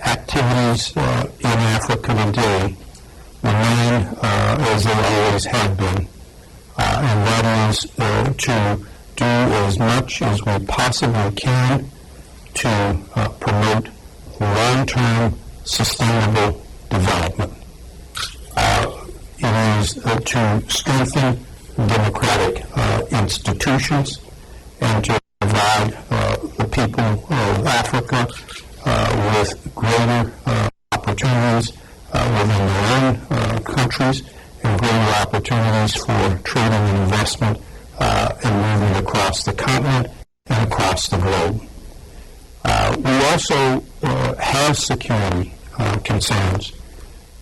activities in Africa today remain as they always have been, and that is to do as much as we possibly can to promote long-term sustainable development. It is to strengthen democratic institutions and to provide the people of Africa with greater opportunities within their own countries and greater opportunities for trading and investment and moving across the continent and across the globe. We also have security concerns.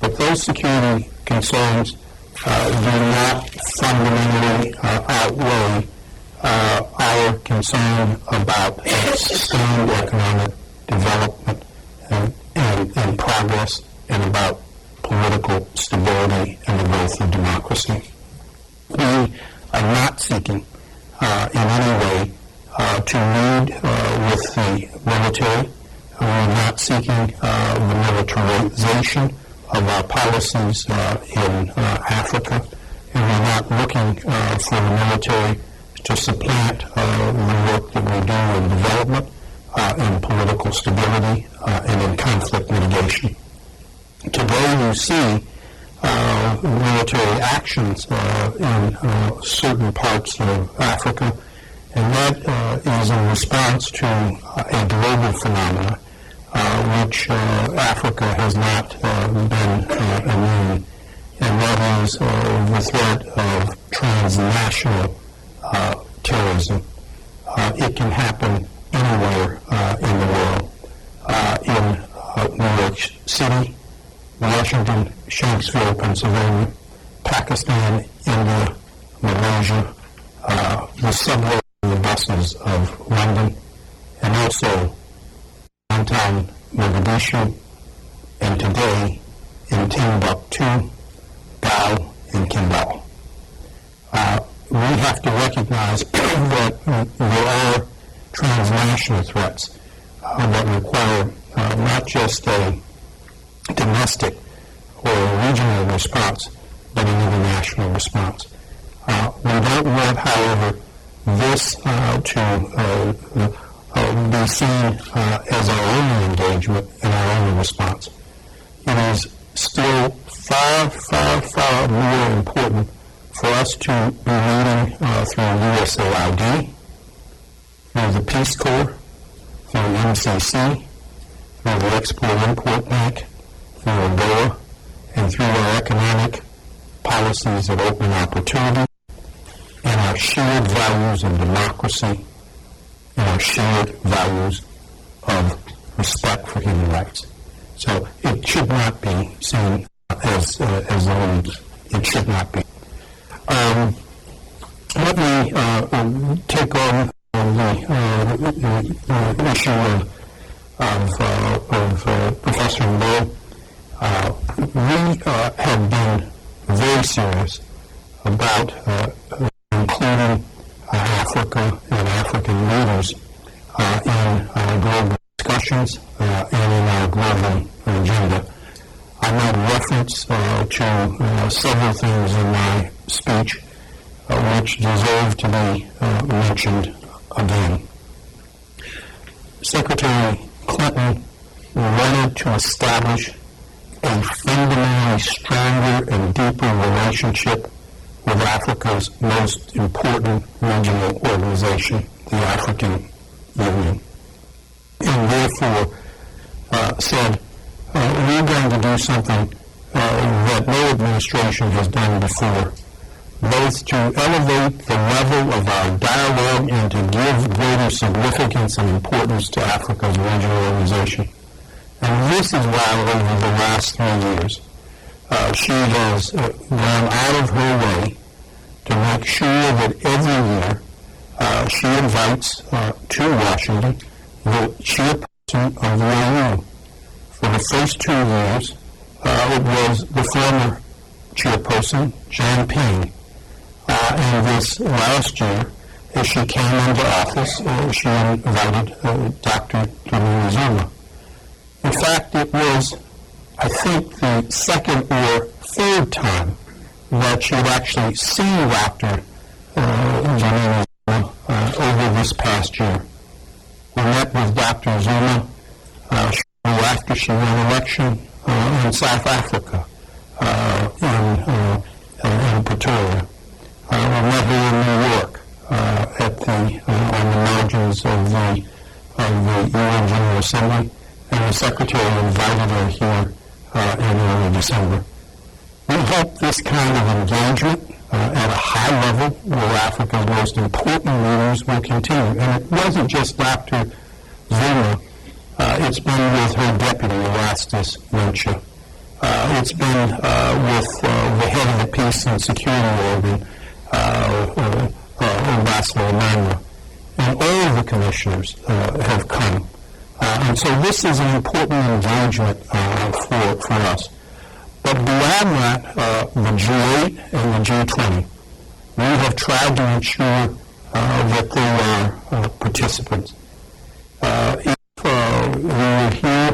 But those security concerns do not fundamentally outweigh our concern about sustained economic development and progress, and about political stability and the growth of democracy. We are not seeking in any way to lead with the military. We are not seeking the militarization of our policies in Africa, and we're not looking for the military to supplant the work that we do in development, in political stability, and in conflict mitigation. Today you see military actions in certain parts of Africa, and that is in response to a global phenomenon which Africa has not been immune, and that is the threat of transnational terrorism. It can happen anywhere in the world. In New York City, Washington, Shanksville, Pennsylvania, Pakistan, India, Malaysia, the subway and the buses of London, and also downtown Mogadishu, and today in Timbuktu, Gao, and Kimball. We have to recognize that there are transnational threats that require not just a domestic or a regional response, but an international response. We don't want, however, this to be seen as our only engagement and our only response. It is still far, far, far more important for us to be leading through USAID, through the Peace Corps, through MCC, through the Export-Import Bank, through AGOA, and through our economic policies that open opportunity, and our shared values of democracy, and our shared values of respect for human rights. So it should not be seen as leads. It should not be. Let me take on the issue of Professor Lowe. We have been very serious about including Africa and African leaders in our global discussions and in our global agenda. I made reference to several things in my speech which deserve to be mentioned again. Secretary Clinton wanted to establish a fundamentally stronger and deeper relationship with Africa's most important regional organization, the African Union, and therefore said, we're going to do something that no administration has done before, both to elevate the level of our dialogue and to give greater significance and importance to Africa's regional organization. And this is why over the last 3 years, she has gone out of her way to make sure that every year she invites to Washington the chairperson of the AU. For the first 2 years, it was the former chairperson, John Ping. And this last year, as she came into office, she invited Dr. Dlamini Zuma. In fact, it was, I think, the second or third time that she had actually seen Dr. Dlamini Zuma over this past year. We met with Dr. Zuma after she won election in South Africa, in Pretoria. We met her in New York on the margins of the UN General Assembly, and the Secretary invited her here in early December. We hope this kind of engagement at a high level with Africa's most important leaders will continue. And it wasn't just Dr. Zuma It's been with her deputy, Erastus Wincher. It's been with the head of the Peace and Security Organ, Ambassador Emmanuel. And all of the commissioners have come. And so this is an important engagement for us. But beyond that, the G8 and the G20, we have tried to ensure that they are participants. If we were here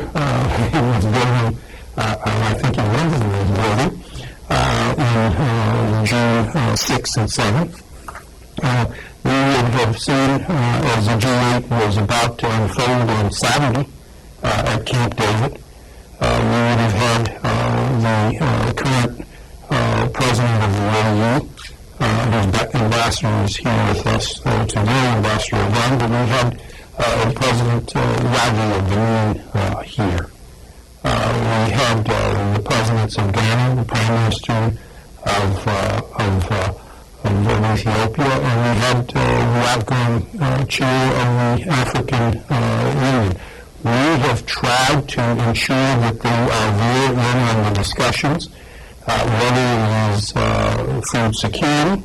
in this building, I think it was in this building, in June 6th and 7th, we would have seen, as the G8 was about to unfold on Saturday at Camp David, we would have had the current president of the AU, whose ambassador is here with us today, Ambassador Ron, but we had President Ravi of Benin here. We had the presidents of Ghana, the prime minister of Ethiopia, and we had the outgoing chair of the African Union. We have tried to ensure that they are there in on the discussions, whether it is food security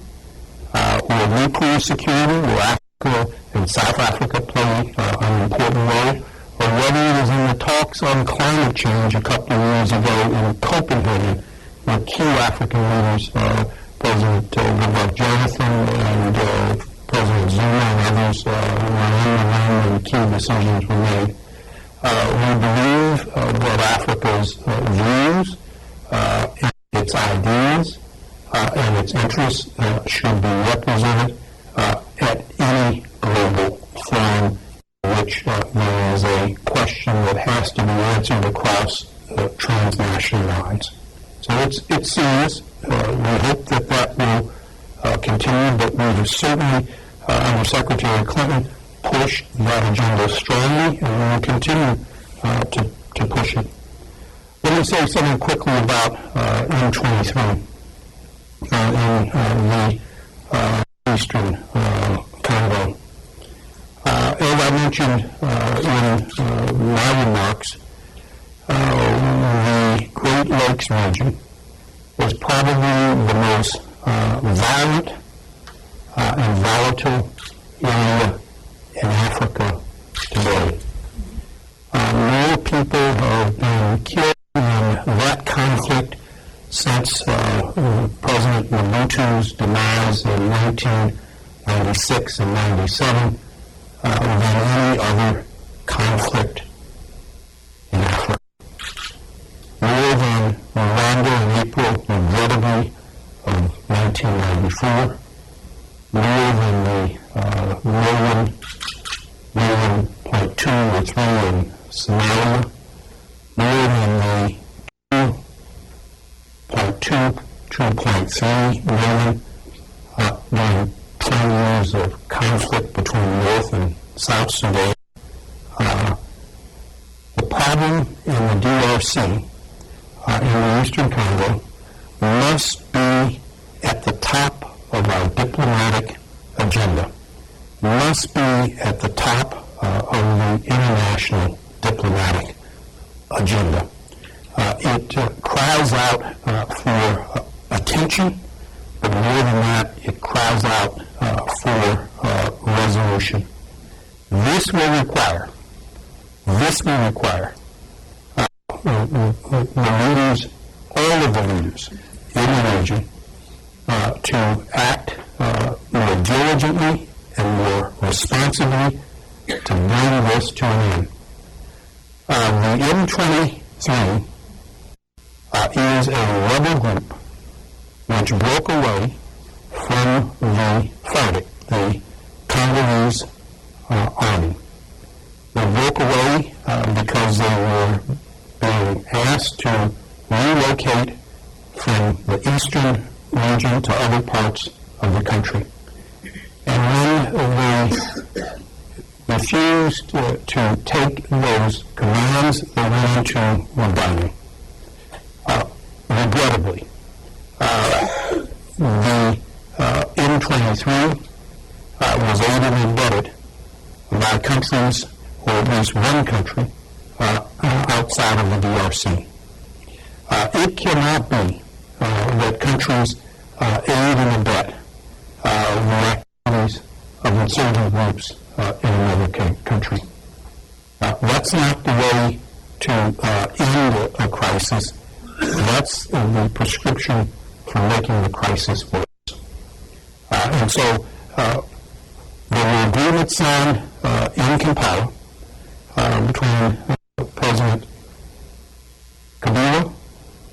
or nuclear security, where Africa and South Africa play an important role, or whether it is in the talks on climate change a couple of years ago in Copenhagen, where key African leaders, President Goodluck Jonathan and President Zuma and others were in the room and key decisions were made. We believe that Africa's views, its ideas, and its interests should be represented at any global forum in which there is a question that has to be answered across transnational lines. So it's serious. We hope that will continue, but we have certainly, under Secretary Clinton, pushed that agenda strongly, and we will continue to push it. Let me say something quickly about M23 in the Eastern Congo. As I mentioned in my remarks, the Great Lakes region is probably the most violent and volatile area in Africa today. More people have been killed in that conflict since President Mobutu's demise in 1996 and 97 than any other conflict in Africa. More than Rwanda in April, regrettably, of 1994, more than the million point 2 or 3 in Somalia, more than the 2.2, 2.3 million during 20 years of conflict between North and South Sudan. The problem in the DRC, in the Eastern Congo, must be at the top of our diplomatic agenda, must be at the top of the international diplomatic agenda. It cries out for attention, but more than that, it cries out for resolution. This will require the leaders, all of the leaders in the region, to act more diligently and more responsibly to bring this to an end. The M23 is a rebel group which broke away from the FARC, the Congolese army. They broke away because they were being asked to relocate from the eastern region to other parts of the country. And when they refused to take those commands, they went into rebellion. Regrettably, the M23 was aided and abetted by countries, or at least one country, outside of the DRC. It cannot be that countries aid and abet the activities of insurgent groups in another country. That's not the way to end a crisis. That's the prescription for making the crisis worse. And so there were agreements signed in Kampala between President Kabila of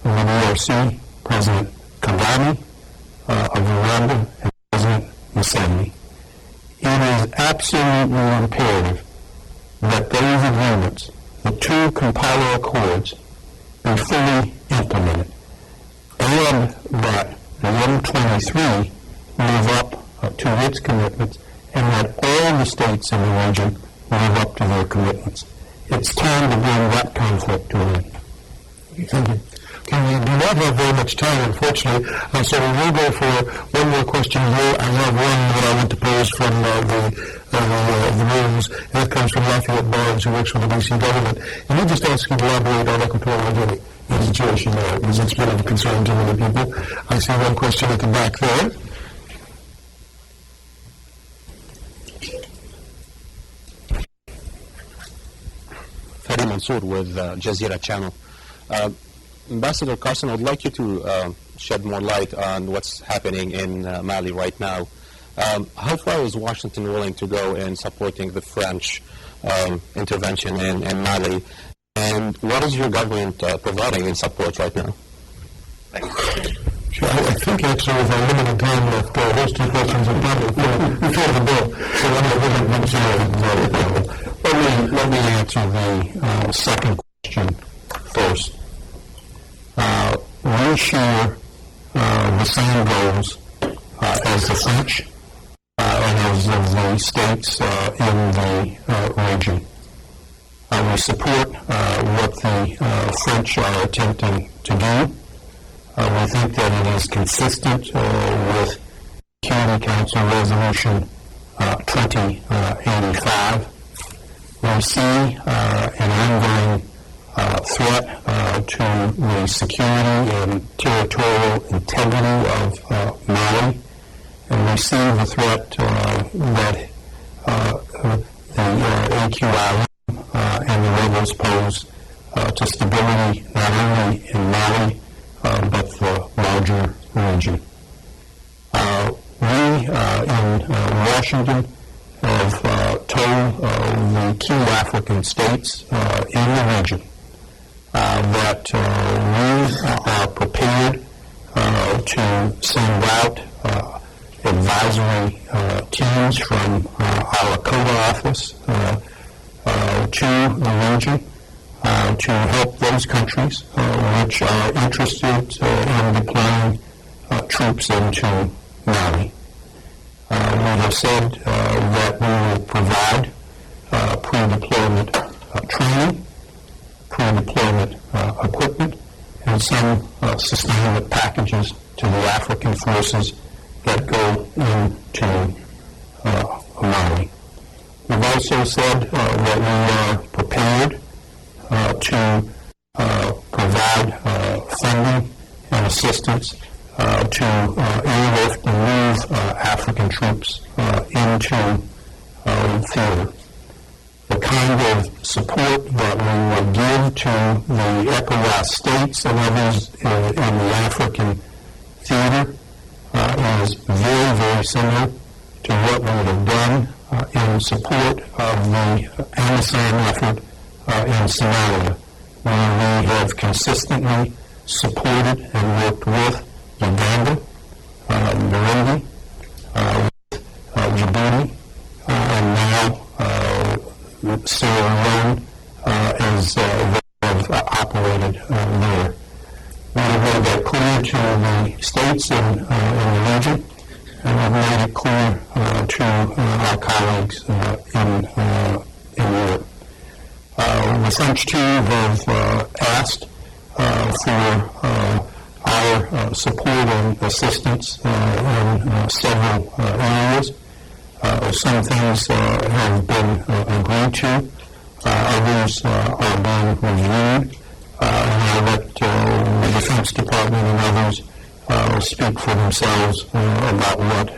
the DRC, President Kagame of Rwanda, and President Museveni. It is absolutely imperative that those agreements, the two Kampala Accords, be fully implemented, and that the M23 live up to its commitments, and that all the states in the region live up to their commitments. It's time to bring that conflict to an end. Thank you. Okay, we do not have very much time, unfortunately, so we will go for one more question here. I have one that I want to pose from the rooms, and it comes from Lafayette Barnes, who works for the BC government. And he just asked you to elaborate on Equatorial Guinea, the situation there, because it's been of concern to many people. I see one question at the back there. Fadi Mansour with Jazeera Channel. Ambassador Carson, I'd like you to shed more light on what's happening in Mali right now. How far is Washington willing to go in supporting the French intervention in Mali? And what is your government providing in support right now? Sure, I think actually with our limited time left, those two questions are probably before the bill. So let me answer the second question first. We share the same goals as the French and as the states in the region. We support what the French are attempting to do. We think that it is consistent with Security Council Resolution 2085. We see an ongoing threat to the security and territorial integrity of Mali, and we see the threat that the AQIM and the rebels pose to stability not only in Mali but the larger region. We in Washington have told the key African states in the region that we are prepared to send out advisory teams from our CODA office to the region to help those countries which are interested in deploying troops into Mali. We have said that we will provide pre-deployment training, pre-deployment equipment, and some sustainment packages to the African forces that go into Mali. We've also said that we are prepared to provide funding and assistance to airlift and move African troops into theater. The kind of support that we will give to the ECOWAS states and others in the African theater is very, very similar to what we have done in support of the Amisom effort in Somalia, where we have consistently supported and worked with Uganda, Burundi, Djibouti, and now Sierra Leone as they have operated there. We have made that clear to the states in the region, and we've made it clear to our colleagues in Europe. The French too have asked for our support and assistance in several areas. Some things have been agreed to, Others are being reviewed. And I'll let the Defense Department and others speak for themselves about what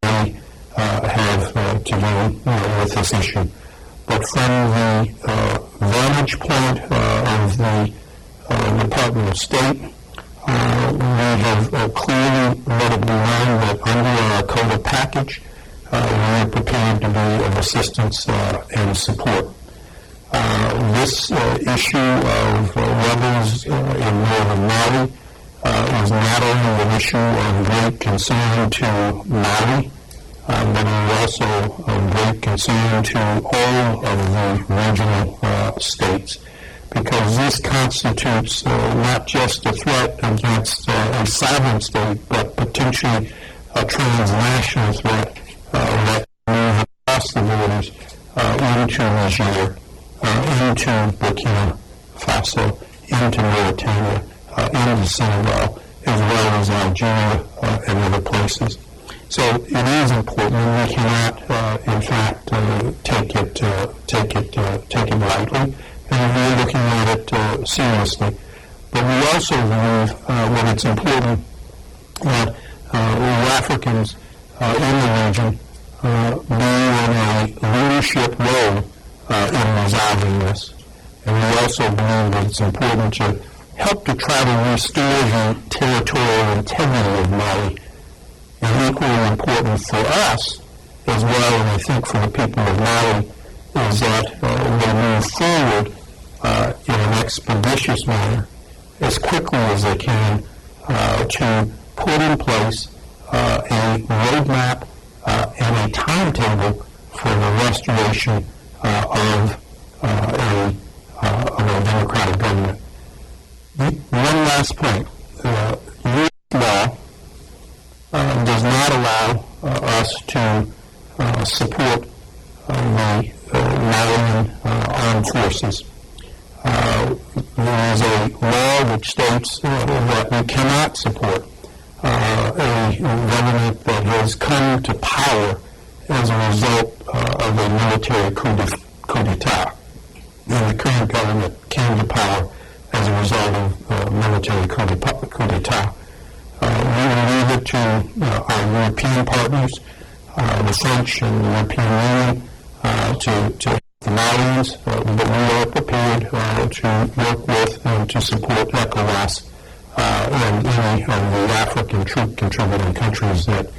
they have to do with this issue. But from the vantage point of the Department of State, we have clearly let it be known that under our CODA package, we are prepared to be of assistance and support. This issue of rebels in northern Mali is not only an issue of great concern to Mali, but is also of great concern to all of the regional states, because this constitutes not just a threat against a sovereign state, but potentially a transnational threat that moves across the borders into Niger, into Burkina Faso, into Mauritania, into Senegal, as well as Algeria and other places. So it is important, and we cannot, in fact, take it lightly, and we're looking at it seriously. But we also believe when it's important that Africans in the region be in a leadership role in resolving this. And we also believe that it's important to help to try to restore the territorial integrity of Mali. And equally important for us as well, and I think for the people of Mali, is that they move forward in an expeditious manner, as quickly as they can, to put in place a roadmap and a timetable for the restoration of a democratic government. One last point. U.S. law does not allow us to support the Malian armed forces. There is a law which states that we cannot support a government that has come to power as a result of a military coup d'etat. And the current government came to power as a result of military coup d'etat. We will leave it to our European partners, the French and the European Union, to help the Malians, but we are prepared to work with and to support ECOWAS and any of the African troop contributing countries that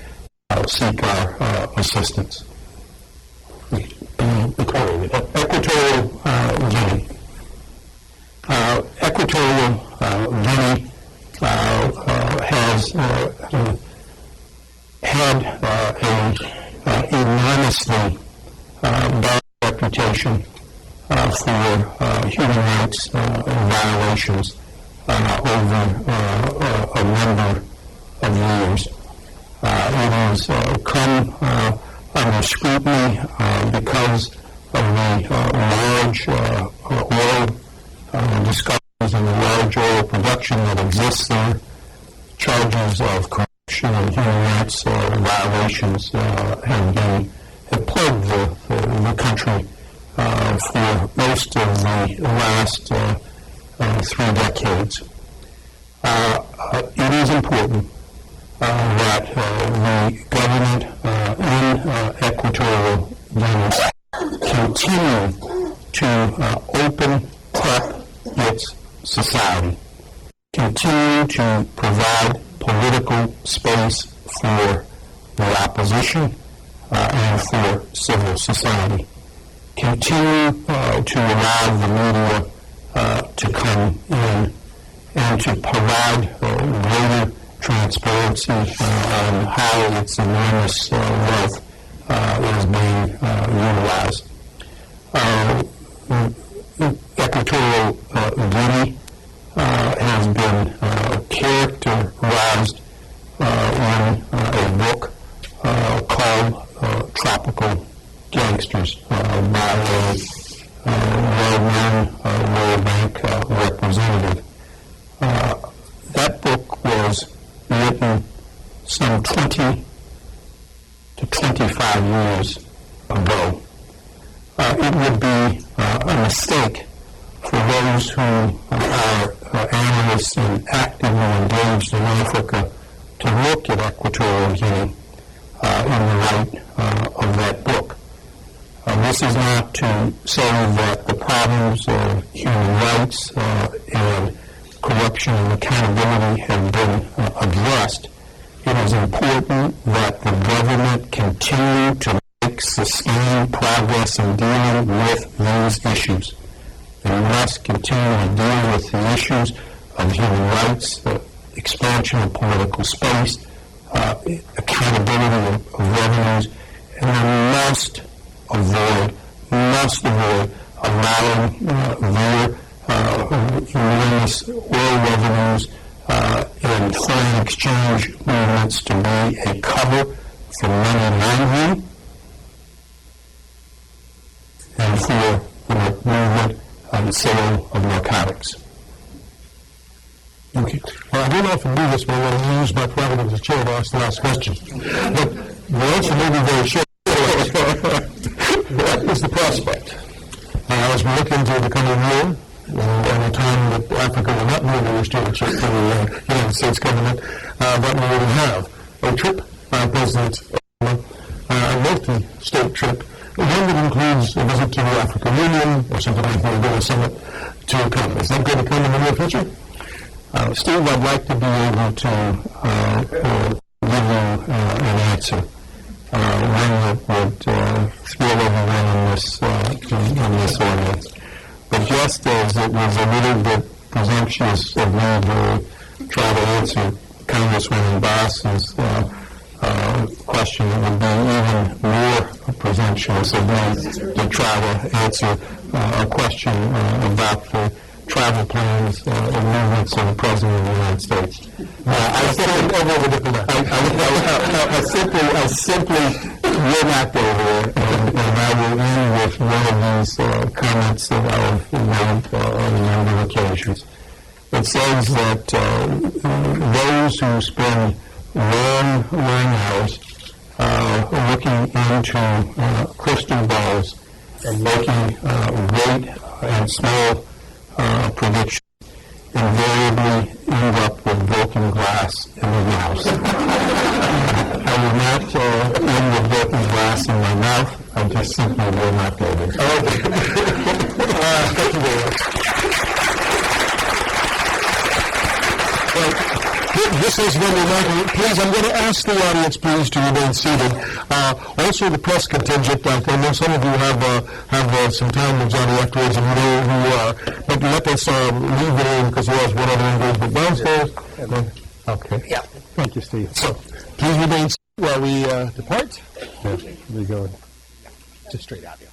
seek our assistance. Equatorial Guinea. Equatorial Guinea has had an enormously bad reputation for human rights violations over a number of years. It has come under scrutiny because of the large oil discoveries and the large oil production that exists there. Charges of corruption and human rights violations have plagued the country for most of the last 3 decades. It is important that the government in Equatorial Guinea continue to open up its society, continue to provide political space for the opposition and for civil society, continue to allow the media to come in and to provide greater transparency on how its enormous wealth is being utilized. Equatorial Guinea has been characterized in a book called Tropical Gangsters by a well-known World Bank representative. That book was written some 20 to 25 years ago. It would be a mistake for those who are analysts and actively engaged in Africa to look at Equatorial Guinea in the light of that book. This is not to say that the problems of human rights and corruption and accountability have been addressed. It is important that the government continue to make sustained progress in dealing with these issues. They must continue to deal with the issues of human rights, the expansion of political space, accountability of revenues, and they must avoid allowing their enormous oil revenues and foreign exchange movements to be a cover for money laundering and for movement and sale of narcotics. Okay. Well, I don't often do this, but I want to use my prerogative as chair to ask the last question. But the answer may be very short. What is the prospect? As we look into the coming year, and the time that Africa will not be under stewardship from the United States government, that we will have a trip by President Obama, a multi-state trip, one that includes a visit to the African Union or something like the Angola Summit to come. Is that going to come in the near future? Steve, I'd like to be able to give you an answer, one that would thrill everyone in this audience. But just as it was a little bit presumptuous of me to try to answer Congresswoman Bass's question, it would be even more presumptuous of me to try to answer a question about the travel plans and movements of the President of the United States. I simply will not go there, and I will end with one of these comments that I've made on a number of occasions. It says that those who spend long hours looking into crystal balls and making great and small predictions invariably end up with broken glass in the house. I will not end with broken glass in my mouth. I just simply will not go there. Thank you very much. Well, this is when we're please, I'm going to ask the audience, please, to remain seated. Also, the press contingent, I know some of you have some time with Johnny afterwards, and you know who you are, but let us leave the room because there was one other engagement downstairs. Okay. Yeah. Thank you, Steve. So, please remain seated while we depart. There we go. Just straight out here.